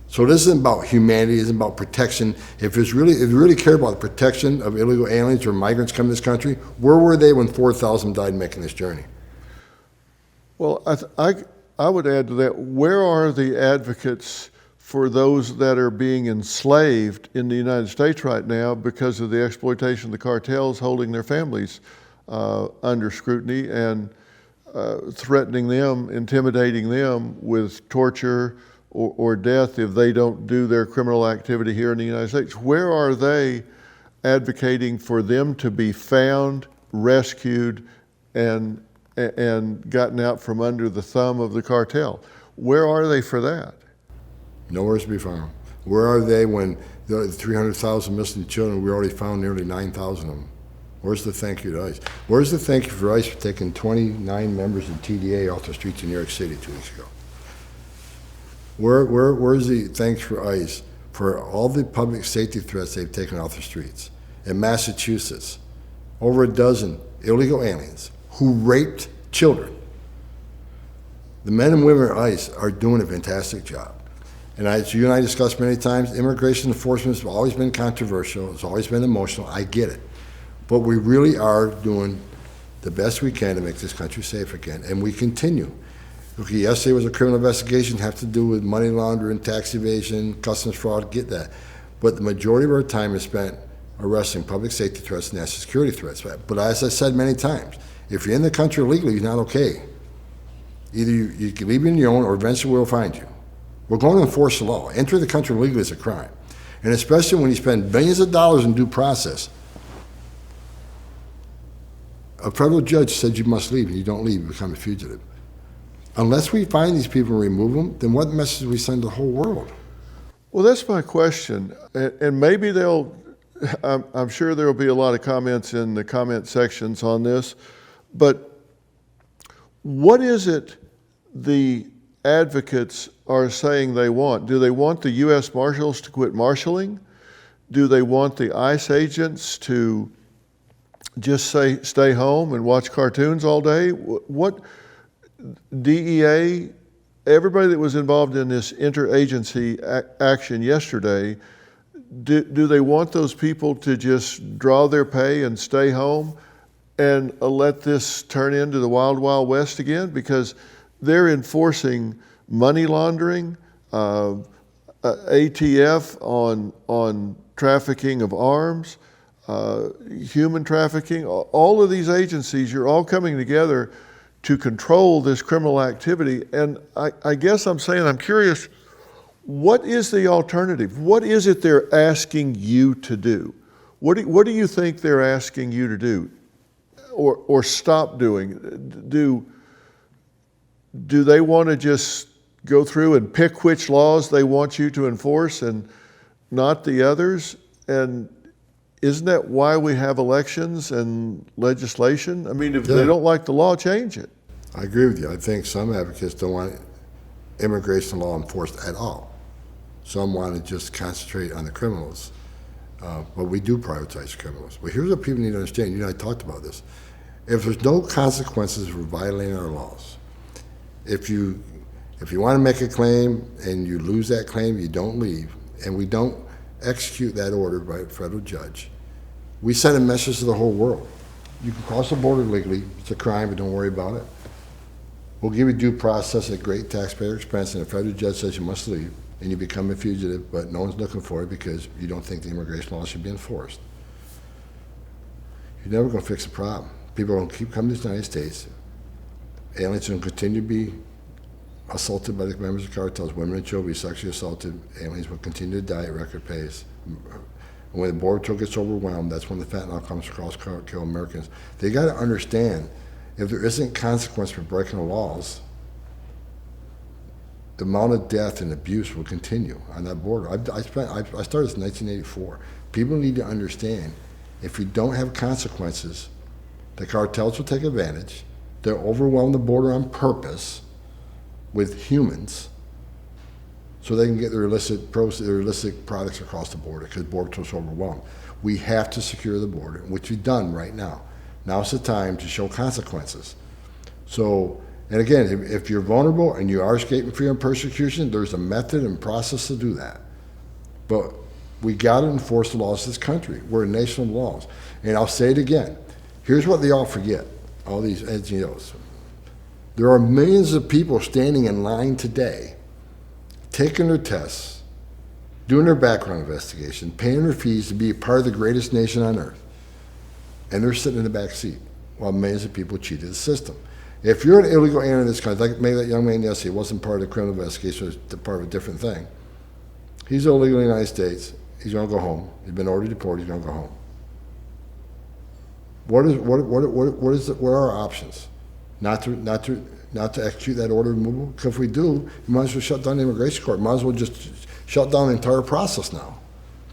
So this isn't about humanity, it isn't about protection. If you really care about the protection of illegal aliens or migrants coming to this country, where were they when 4,000 died making this journey? Well, I would add to that, where are the advocates for those that are being enslaved in the United States right now because of the exploitation of the cartels holding their families under scrutiny and threatening them, intimidating them with torture or death if they don't do their criminal activity here in the United States? Where are they advocating for them to be found, rescued, and gotten out from under the thumb of the cartel? Where are they for that? Nowhere to be found. Where are they when the 300,000 missing children, we already found nearly 9,000 of them? Where's the thank you to ICE? Where's the thank you for ICE for taking 29 members of TDA off the streets of New York City 2 weeks ago? Where's the thanks for ICE for all the public safety threats they've taken off the streets? In Massachusetts, over a dozen illegal aliens who raped children. The men and women at ICE are doing a fantastic job. And as you and I discussed many times, immigration enforcement has always been controversial, it's always been emotional, I get it. But we really are doing the best we can to make this country safe again, and we continue. Okay, yesterday was a criminal investigation, have to do with money laundering, tax evasion, customs fraud, get that. But the majority of our time is spent arresting public safety threats and national security threats. But as I said many times, if you're in the country illegally, you're not okay. Either you can leave on your own or eventually we'll find you. We're going to enforce the law. Entering the country illegally is a crime. And especially when you spend billions of dollars in due process. A federal judge said you must leave, and you don't leave, you become a fugitive. Unless we find these people and remove them, then what message do we send to the whole world? Well, that's my question. And maybe I'm sure there will be a lot of comments in the comment sections on this, but what is it the advocates are saying they want? Do they want the U.S. Marshals to quit marshaling? Do they want the ICE agents to just stay home and watch cartoons all day? What DEA, everybody that was involved in this interagency action yesterday, do they want those people to just draw their pay and stay home and let this turn into the wild, wild west again? Because they're enforcing money laundering, ATF on trafficking of arms, human trafficking. All of these agencies, you're all coming together to control this criminal activity. And I guess I'm saying, I'm curious, what is the alternative? What is it they're asking you to do? What do you think they're asking you to do or stop doing? Do they want to just go through and pick which laws they want you to enforce and not the others? And isn't that why we have elections and legislation? I mean, if they don't like the law, change it. I agree with you. I think some advocates don't want immigration law enforced at all. Some want to just concentrate on the criminals. But we do prioritize criminals. But here's what people need to understand. You and I talked about this. If there's no consequences for violating our laws, if you want to make a claim and you lose that claim, you don't leave, and we don't execute that order by a federal judge, we send a message to the whole world. You can cross the border legally, it's a crime, but don't worry about it. We'll give you due process at great taxpayer expense, and a federal judge says you must leave, and you become a fugitive, but no one's looking for it because you don't think the immigration law should be enforced. You're never going to fix the problem. People are going to keep coming to the United States. Aliens are going to continue to be assaulted by the members of cartels, women and children, sexually assaulted, aliens will continue to die at record pace. When the border patrol gets overwhelmed, that's when the fentanyl comes across, kill Americans. They got to understand, if there isn't consequence for breaking the laws, the amount of death and abuse will continue on that border. I started this in 1984. People need to understand, if you don't have consequences, the cartels will take advantage. They'll overwhelm the border on purpose with humans, so they can get their illicit products across the border, because the border is overwhelmed. We have to secure the border, which we've done right now. Now's the time to show consequences. So, and again, if you're vulnerable and you are escaping fear and persecution, there's a method and process to do that. But we got to enforce the laws of this country. We're a nation of laws. And I'll say it again. Here's what they all forget, all these NGOs. There are millions of people standing in line today, taking their tests, doing their background investigation, paying their fees to be a part of the greatest nation on earth. And they're sitting in the back seat while millions of people cheated the system. If you're an illegal alien in this country, like maybe that young man yesterday wasn't part of the criminal investigation, it was part of a different thing. He's illegal in the United States. He's going to go home. He's been ordered deported. He's going to go home. What are our options? Not to execute that order of removal? Because if we do, we might as well shut down the immigration court. Might as well just shut down the entire process now,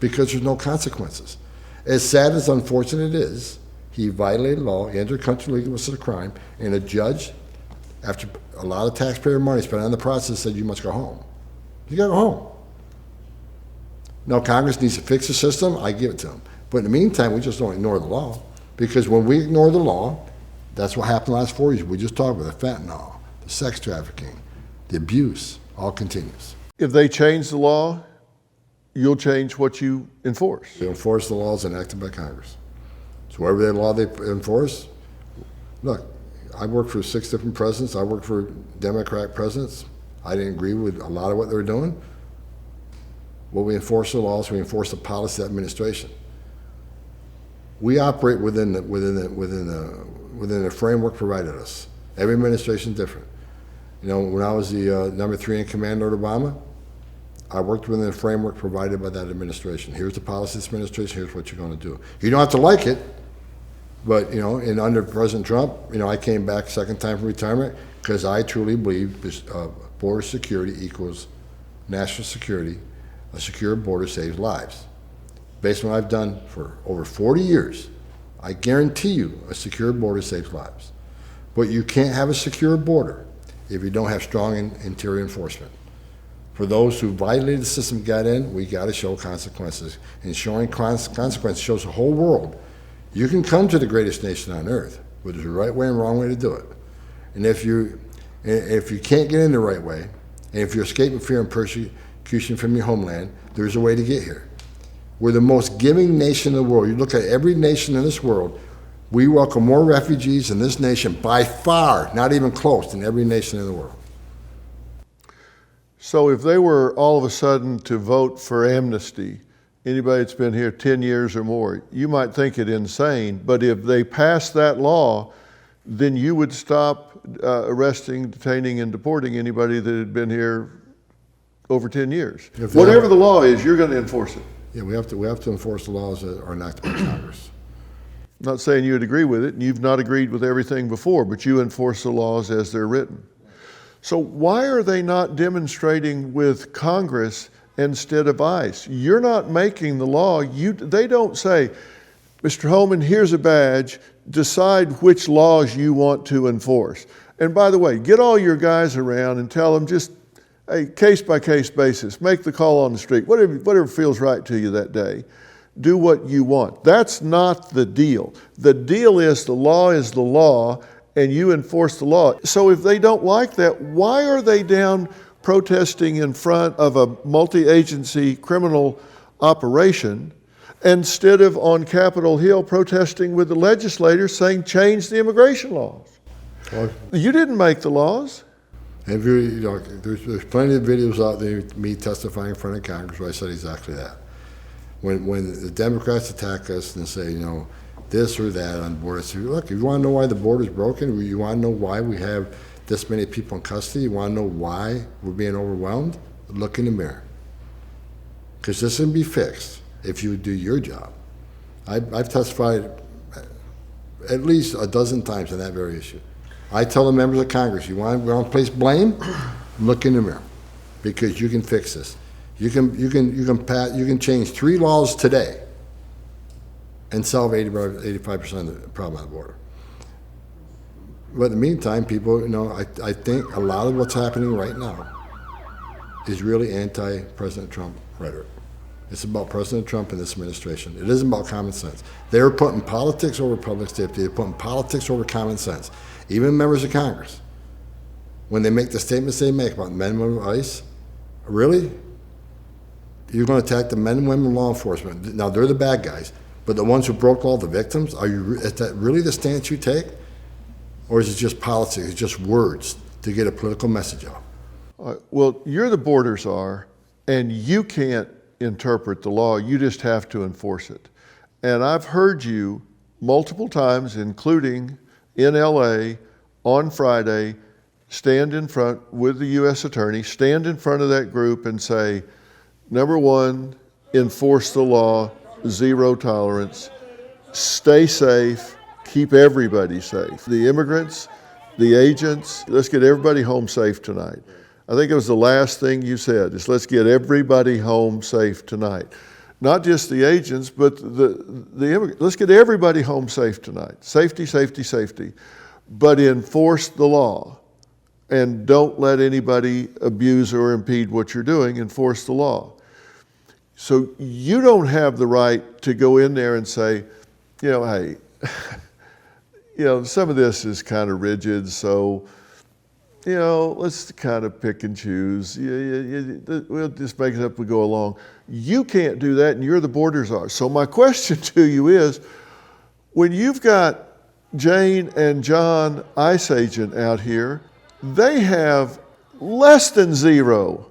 because there's no consequences. As sad as unfortunate it is, he violated law, he entered country illegally, was a crime, and a judge, after a lot of taxpayer money spent on the process, said you must go home. You got to go home. Now, Congress needs to fix the system. I give it to them. But in the meantime, we just don't ignore the law, because when we ignore the law, that's what happened the last 4 years. We just talked about the fentanyl, the sex trafficking, the abuse, all continues. If they change the law, you'll change what you enforce. They enforce the laws enacted by Congress. So whatever law they enforce, look, I worked for 6 different presidents. I worked for Democratic presidents. I didn't agree with a lot of what they were doing. Well, we enforce the laws. We enforce the policy of the administration. We operate within the framework provided us. Every administration is different. You know, when I was the number 3 in command under Obama, I worked within the framework provided by that administration. Here's the policy of this administration. Here's what you're going to do. You don't have to like it, but you know, and under President Trump, you know, I came back second time from retirement because I truly believe this, border security equals national security. A secure border saves lives. Based on what I've done for over 40 years, I guarantee you a secure border saves lives. But you can't have a secure border if you don't have strong interior enforcement. For those who violated the system, got in, we got to show consequences. And showing consequences shows the whole world, you can come to the greatest nation on earth, but there's a right way and wrong way to do it. And if you can't get in the right way, and if you're escaping fear and persecution from your homeland, there's a way to get here. We're the most giving nation in the world. You look at every nation in this world, we welcome more refugees in this nation by far, not even close, than every nation in the world. So if they were all of a sudden to vote for amnesty, anybody that's been here 10 years or more, you might think it insane, but if they passed that law, then you would stop arresting, detaining, and deporting anybody that had been here over 10 years. Whatever the law is, you're going to enforce it. Yeah, we have to enforce the laws that are enacted by Congress. I'm not saying you would agree with it, and you've not agreed with everything before, but you enforce the laws as they're written. So why are they not demonstrating with Congress instead of ICE? You're not making the law. They don't say, Mr. Homan, here's a badge, decide which laws you want to enforce. And by the way, get all your guys around and tell them just a case-by-case basis, make the call on the street, whatever feels right to you that day. Do what you want. That's not the deal. The deal is the law, and you enforce the law. So if they don't like that, why are they down protesting in front of a multi-agency criminal operation instead of on Capitol Hill protesting with the legislators saying change the immigration laws? Well, you didn't make the laws. There's plenty of videos out there of me testifying in front of Congress where I said exactly that. When the Democrats attack us and say, you know, this or that on the border, I say, look, if you want to know why the border's broken, you want to know why we have this many people in custody, you want to know why we're being overwhelmed? Look in the mirror. Because this can be fixed if you do your job. I've testified at least a dozen times on that very issue. I tell the members of Congress, you want to place blame? Look in the mirror, because you can fix this. You can change 3 laws today and solve 85% of the problem on the border. But in the meantime, people, I think a lot of what's happening right now is really anti-President Trump rhetoric. It's about President Trump and this administration. It isn't about common sense. They're putting politics over public safety. They're putting politics over common sense. Even members of Congress, when they make the statements they make about men and women of ICE, really? You're going to attack the men and women of law enforcement. Now, they're the bad guys, but the ones who broke all the victims, is that really the stance you take? Or is it just politics, it's just words to get a political message out? Well, you're the border czar, and you can't interpret the law, you just have to enforce it. And I've heard you multiple times, including in LA on Friday, stand in front with the U.S. Attorney, stand in front of that group and say, number one, enforce the law, 0 tolerance, stay safe, keep everybody safe. The immigrants, the agents, let's get everybody home safe tonight. I think it was the last thing you said, is let's get everybody home safe tonight. Not just the agents, but the immigrants. Let's get everybody home safe tonight. Safety, safety, safety. But enforce the law. And don't let anybody abuse or impede what you're doing. Enforce the law. So you don't have the right to go in there and say, hey, some of this is kind of rigid, so let's kind of pick and choose. We'll just make it up as we go along. You can't do that, and you're the border czar. So my question to you is, when you've got Jane and John, ICE agent, out here, they have less than 0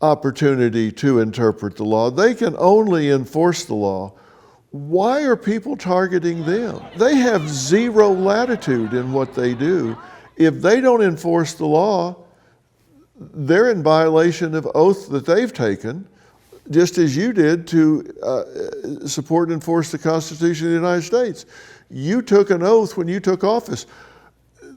opportunity to interpret the law. They can only enforce the law. Why are people targeting them? They have 0 latitude in what they do. If they don't enforce the law, they're in violation of oath that they've taken, just as you did to support and enforce the Constitution of the United States. You took an oath when you took office.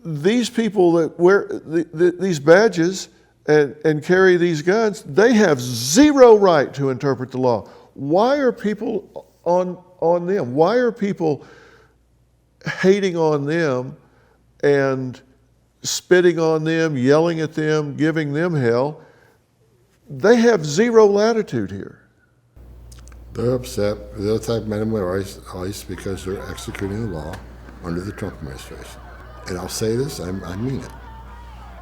These people that wear these badges and carry these guns, they have 0 right to interpret the law. Why are people on them? Why are people hating on them and spitting on them, yelling at them, giving them hell? They have 0 latitude here. They're upset. They'll attack men and women of ICE because they're executing the law under the Trump administration. And I'll say this, I mean it.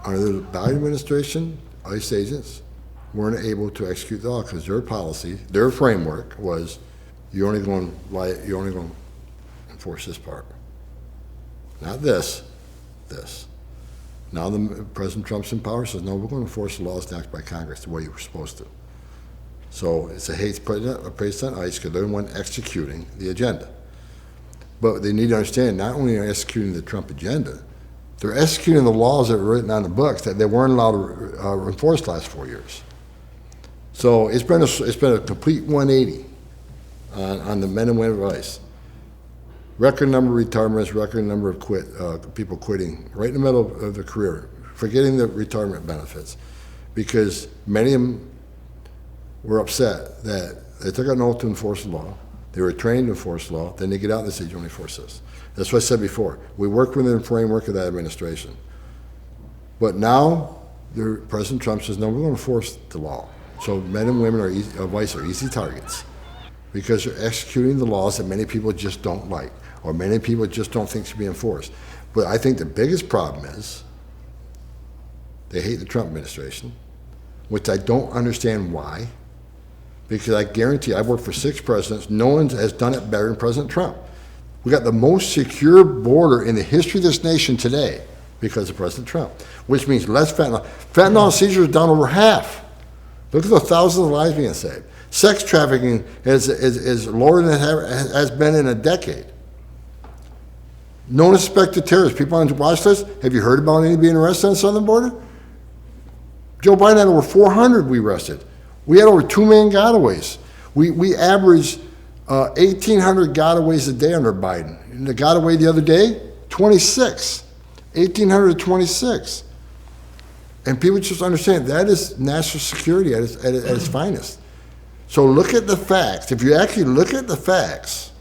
Under the Biden administration, ICE agents weren't able to execute the law because their policy, their framework was, you're only going to enforce this part. Not this. Now President Trump's in power, says, no, we're going to enforce the laws enacted by Congress the way you were supposed to. So it's a hate placed on ICE because they're the one executing the agenda. But they need to understand, not only are they executing the Trump agenda, they're executing the laws that were written on the books that they weren't allowed to enforce the last 4 years. So it's been a complete 180 on the men and women of ICE. Record number of retirements, record number of people quitting right in the middle of their career, forgetting the retirement benefits, because many of them were upset that they took an oath to enforce the law, they were trained to enforce the law, then they get out and they say, you only enforce this. That's what I said before. We worked within the framework of that administration. But now, President Trump says, no, we're going to enforce the law. So men and women of ICE are easy targets because they're executing the laws that many people just don't like, or many people just don't think should be enforced. But I think the biggest problem is they hate the Trump administration, which I don't understand why, because I guarantee I've worked for 6 presidents, no one has done it better than President Trump. We got the most secure border in the history of this nation today because of President Trump, which means less fentanyl. Fentanyl seizures down over half. Look at the thousands of lives being saved. Sex trafficking is lower than it has been in a decade. Known suspected terrorists, people on the watch list. Have you heard about any being arrested on the southern border? Joe Biden had over 400 we arrested. We had over 2 million gotaways. We averaged 1,800 gotaways a day under Biden. And the gotaway the other day, 26. 1,800 to 26. And people just understand that is national security at its finest. So look at the facts. If you actually look at the facts,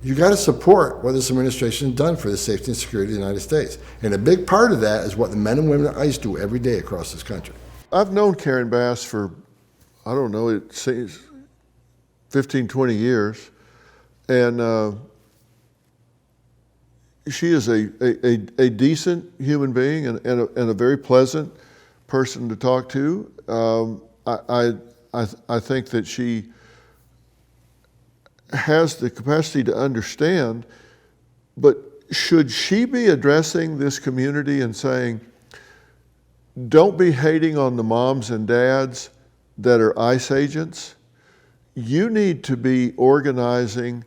you got to support what this administration has done for the safety and security of the United States. And a big part of that is what the men and women at ICE do every day across this country. I've known Karen Bass for, I don't know, it seems 15, 20 years. And she is a decent human being and a very pleasant person to talk to. I think that she has the capacity to understand, but should she be addressing this community and saying, don't be hating on the moms and dads that are ICE agents? You need to be organizing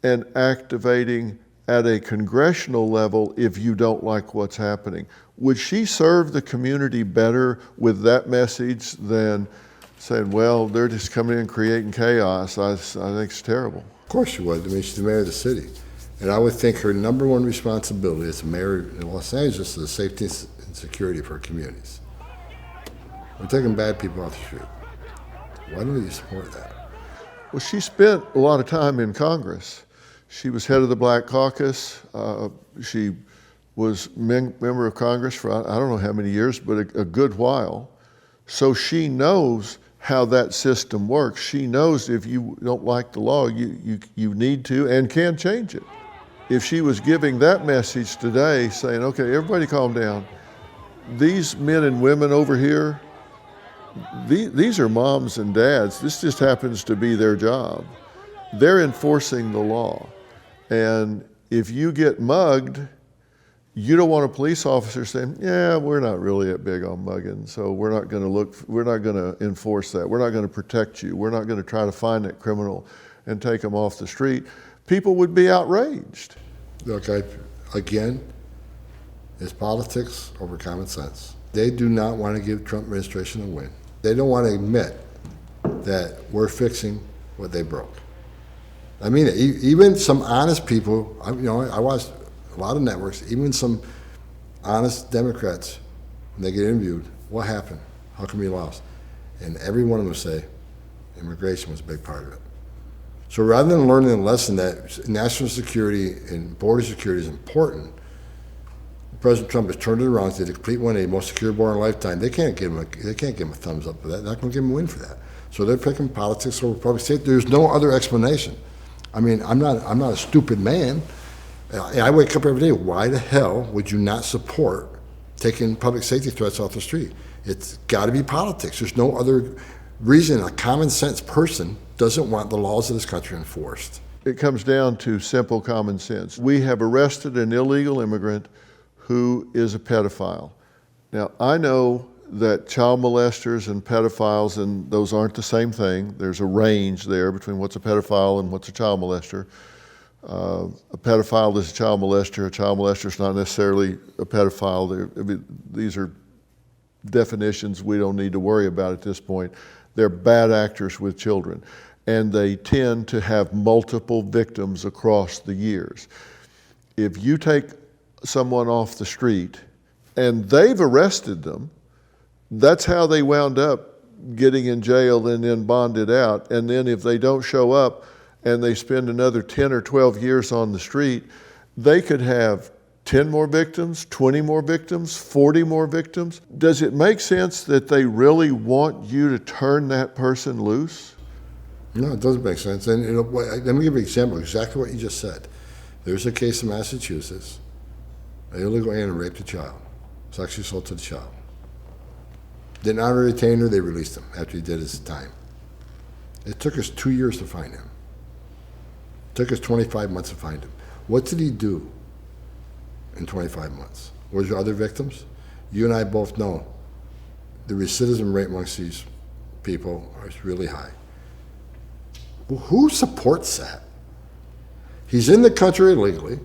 and activating at a congressional level if you don't like what's happening. Would she serve the community better with that message than saying, well, they're just coming in creating chaos? I think it's terrible. Of course she would. I mean, she's the mayor of the city. And I would think her number one responsibility as the mayor in Los Angeles is the safety and security of her communities. We're taking bad people off the street. Why don't you support that? Well, she spent a lot of time in Congress. She was head of the Black Caucus. She was member of Congress for I don't know how many years, but a good while. So she knows how that system works. She knows if you don't like the law, you need to and can change it. If she was giving that message today, saying, okay, everybody calm down. These men and women over here, these are moms and dads. This just happens to be their job. They're enforcing the law. And if you get mugged, you don't want a police officer saying, yeah, we're not really that big on mugging, so we're not going to enforce that. We're not going to protect you. We're not going to try to find that criminal and take them off the street. People would be outraged. Look, again, it's politics over common sense. They do not want to give Trump administration a win. They don't want to admit that we're fixing what they broke. I mean, even some honest people, I watched a lot of networks, even some honest Democrats, when they get interviewed, what happened? How come you lost? And every one of them say, immigration was a big part of it. So rather than learning the lesson that national security and border security is important, President Trump has turned it around, did a complete 180, most secure border in a lifetime. They can't give him a thumbs up for that. They're not going to give him a win for that. So they're picking politics over public safety. There's no other explanation. I mean, I'm not a stupid man. I wake up every day. Why the hell would you not support taking public safety threats off the street? It's got to be politics. There's no other reason a common sense person doesn't want the laws of this country enforced. It comes down to simple common sense. We have arrested an illegal immigrant who is a pedophile. Now, I know that child molesters and pedophiles, and those aren't the same thing. There's a range there between what's a pedophile and what's a child molester. A pedophile is a child molester. A child molester is not necessarily a pedophile. These are definitions we don't need to worry about at this point. They're bad actors with children, and they tend to have multiple victims across the years. If you take someone off the street and they've arrested them, that's how they wound up getting in jail and then bonded out. And then if they don't show up and they spend another 10 or 12 years on the street, they could have 10 more victims, 20 more victims, 40 more victims. Does it make sense that they really want you to turn that person loose? No, it doesn't make sense. And let me give you an example, exactly what you just said. There's a case in Massachusetts. An illegal alien raped a child, sexually assaulted a child. Did not retain her, they released him after he did his time. It took us 2 years to find him. It took us 25 months to find him. What did he do in 25 months? Were there other victims? You and I both know the recidivism rate amongst these people is really high. Well, who supports that? He's in the country illegally.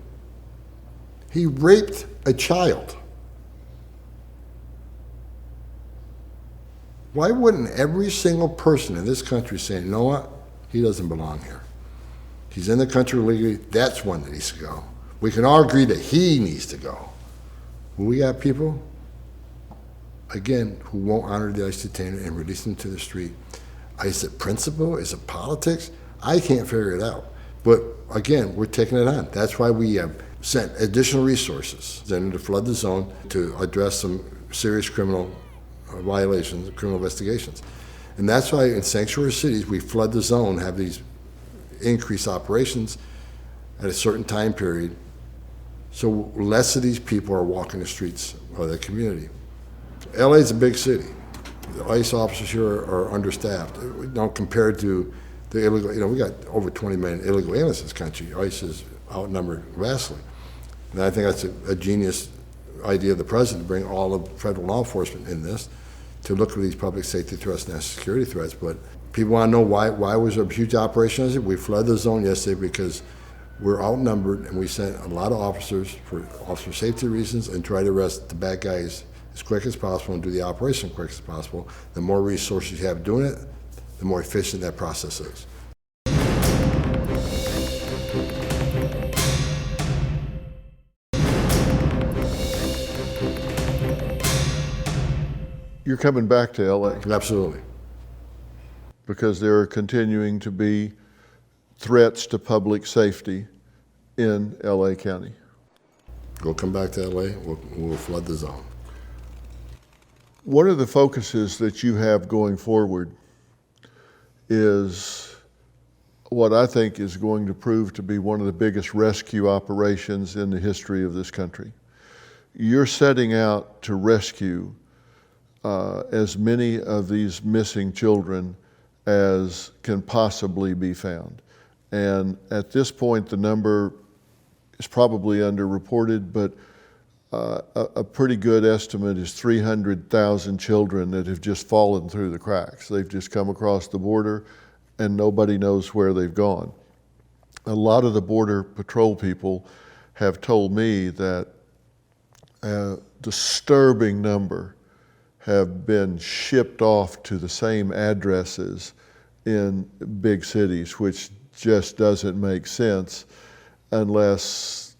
He raped a child. Why wouldn't every single person in this country say, you know what, he doesn't belong here? He's in the country illegally, that's one that needs to go. We can all agree that he needs to go. Well, we got people, again, who won't honor the ICE detainer and release them to the street. Is it principle? Is it politics? I can't figure it out. But again, we're taking it on. That's why we have sent additional resources then to flood the zone to address some serious criminal violations, criminal investigations. And that's why in sanctuary cities, we flood the zone, have these increased operations at a certain time period, so less of these people are walking the streets of the community. LA is a big city. The ICE officers here are understaffed. Compared to the illegal, we got over 20 million illegal aliens in this country. ICE is outnumbered vastly. And I think that's a genius idea of the president to bring all of federal law enforcement in this to look at these public safety threats, national security threats. But people want to know why was there a huge operation? We flooded the zone yesterday because we're outnumbered, and we sent a lot of officers for officer safety reasons and try to arrest the bad guys as quick as possible and do the operation as quick as possible. The more resources you have doing it, the more efficient that process is. You're coming back to LA Absolutely. because there are continuing to be threats to public safety in LA County. We'll come back to LA, we'll flood the zone. One of the focuses that you have going forward is what I think is going to prove to be one of the biggest rescue operations in the history of this country. You're setting out to rescue as many of these missing children as can possibly be found. And at this point, the number is probably underreported, but a pretty good estimate is 300,000 children that have just fallen through the cracks. They've just come across the border and nobody knows where they've gone. A lot of the Border Patrol people have told me that a disturbing number have been shipped off to the same addresses in big cities, which just doesn't make sense unless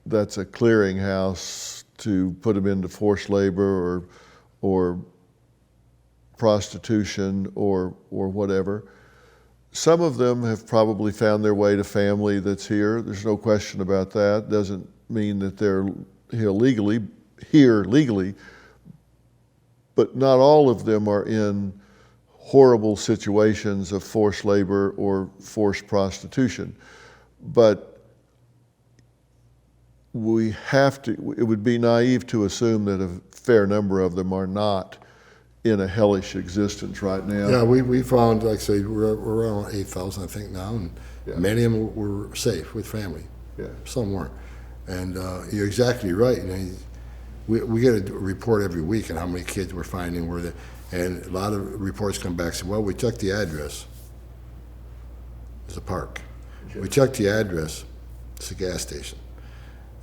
that's a clearinghouse to put them into forced labor or prostitution or whatever. Some of them have probably found their way to family that's here. There's no question about that. Doesn't mean that they're here legally, but not all of them are in horrible situations of forced labor or forced prostitution. But it would be naive to assume that a fair number of them are not in a hellish existence right now. Yeah, we found, like I say, we're around 8,000, I think, now, and many of them were safe with family. Yeah. Some weren't. And you're exactly right. We get a report every week on how many kids we're finding where and a lot of reports come back and say, well, we checked the address. It's a park. We checked the address. It's a gas station.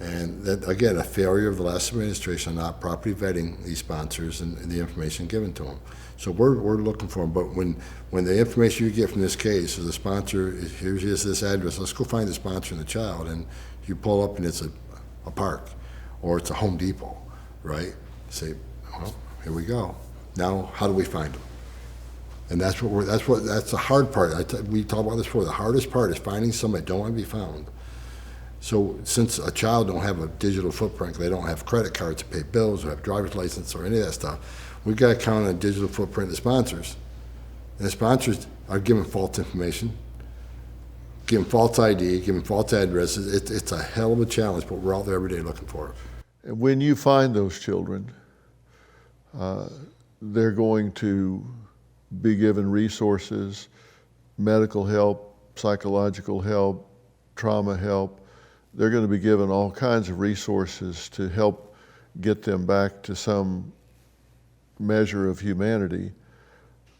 And that, again, a failure of the last administration on not properly vetting these sponsors and the information given to them. So we're looking for them. But when the information you get from this case is a sponsor, here's this address, let's go find the sponsor and the child, and you pull up and it's a park or it's a Home Depot, right? Say, well, here we go. Now, how do we find them? And that's the hard part. We talked about this before. The hardest part is finding somebody that don't want to be found. So since a child don't have a digital footprint, they don't have credit cards to pay bills or have driver's license or any of that stuff, we've got to count on a digital footprint of the sponsors. And the sponsors are giving false information, giving false ID, giving false addresses. It's a hell of a challenge, but we're out there every day looking for it. And when you find those children, they're going to be given resources, medical help, psychological help, trauma help. They're going to be given all kinds of resources to help get them back to some measure of humanity,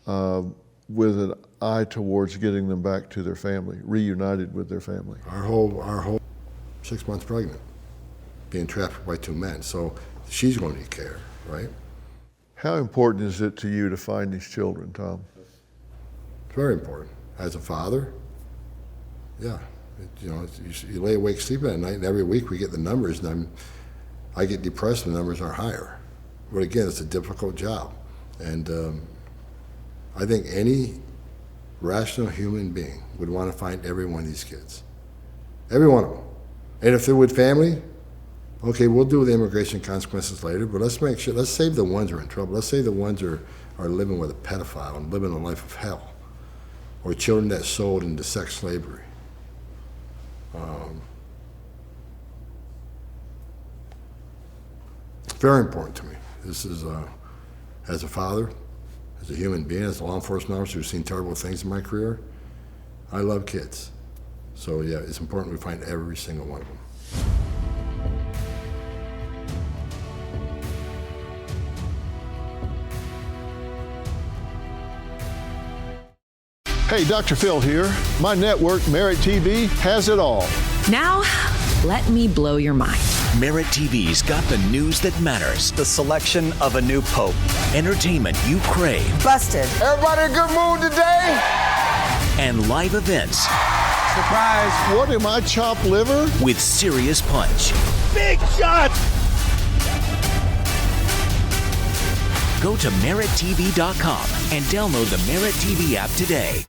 with an eye towards getting them back to their family, reunited with their family. Our whole 6 months pregnant. being trafficked by two men. So she's going to need care, right? How important is it to you to find these children, Tom? It's very important. As a father, yeah. You lay awake sleeping at night, and every week we get the numbers, and I get depressed when the numbers are higher. But again, it's a difficult job. And I think any rational human being would want to find every one of these kids. Every one of them. And if they're with family, okay, we'll deal with the immigration consequences later, but let's make sure, let's save the ones who are in trouble. Let's save the ones who are living with a pedophile and living a life of hell, or children that sold into sex slavery. Very important to me. This is, as a father, as a human being, as a law enforcement officer who's seen terrible things in my career, I love kids. So yeah, it's important we find every single one of them. Hey, Dr. Phil here. My network, Merit TV, has it all. Now, let me blow your mind. Merit TV's got the news that matters. The selection of a new pope. Entertainment you crave. Busted. Everybody in a good mood today? And live events. Surprise. What am I, chopped liver? With serious punch. Big shot. Go to merittv.com and download the Merit TV app today.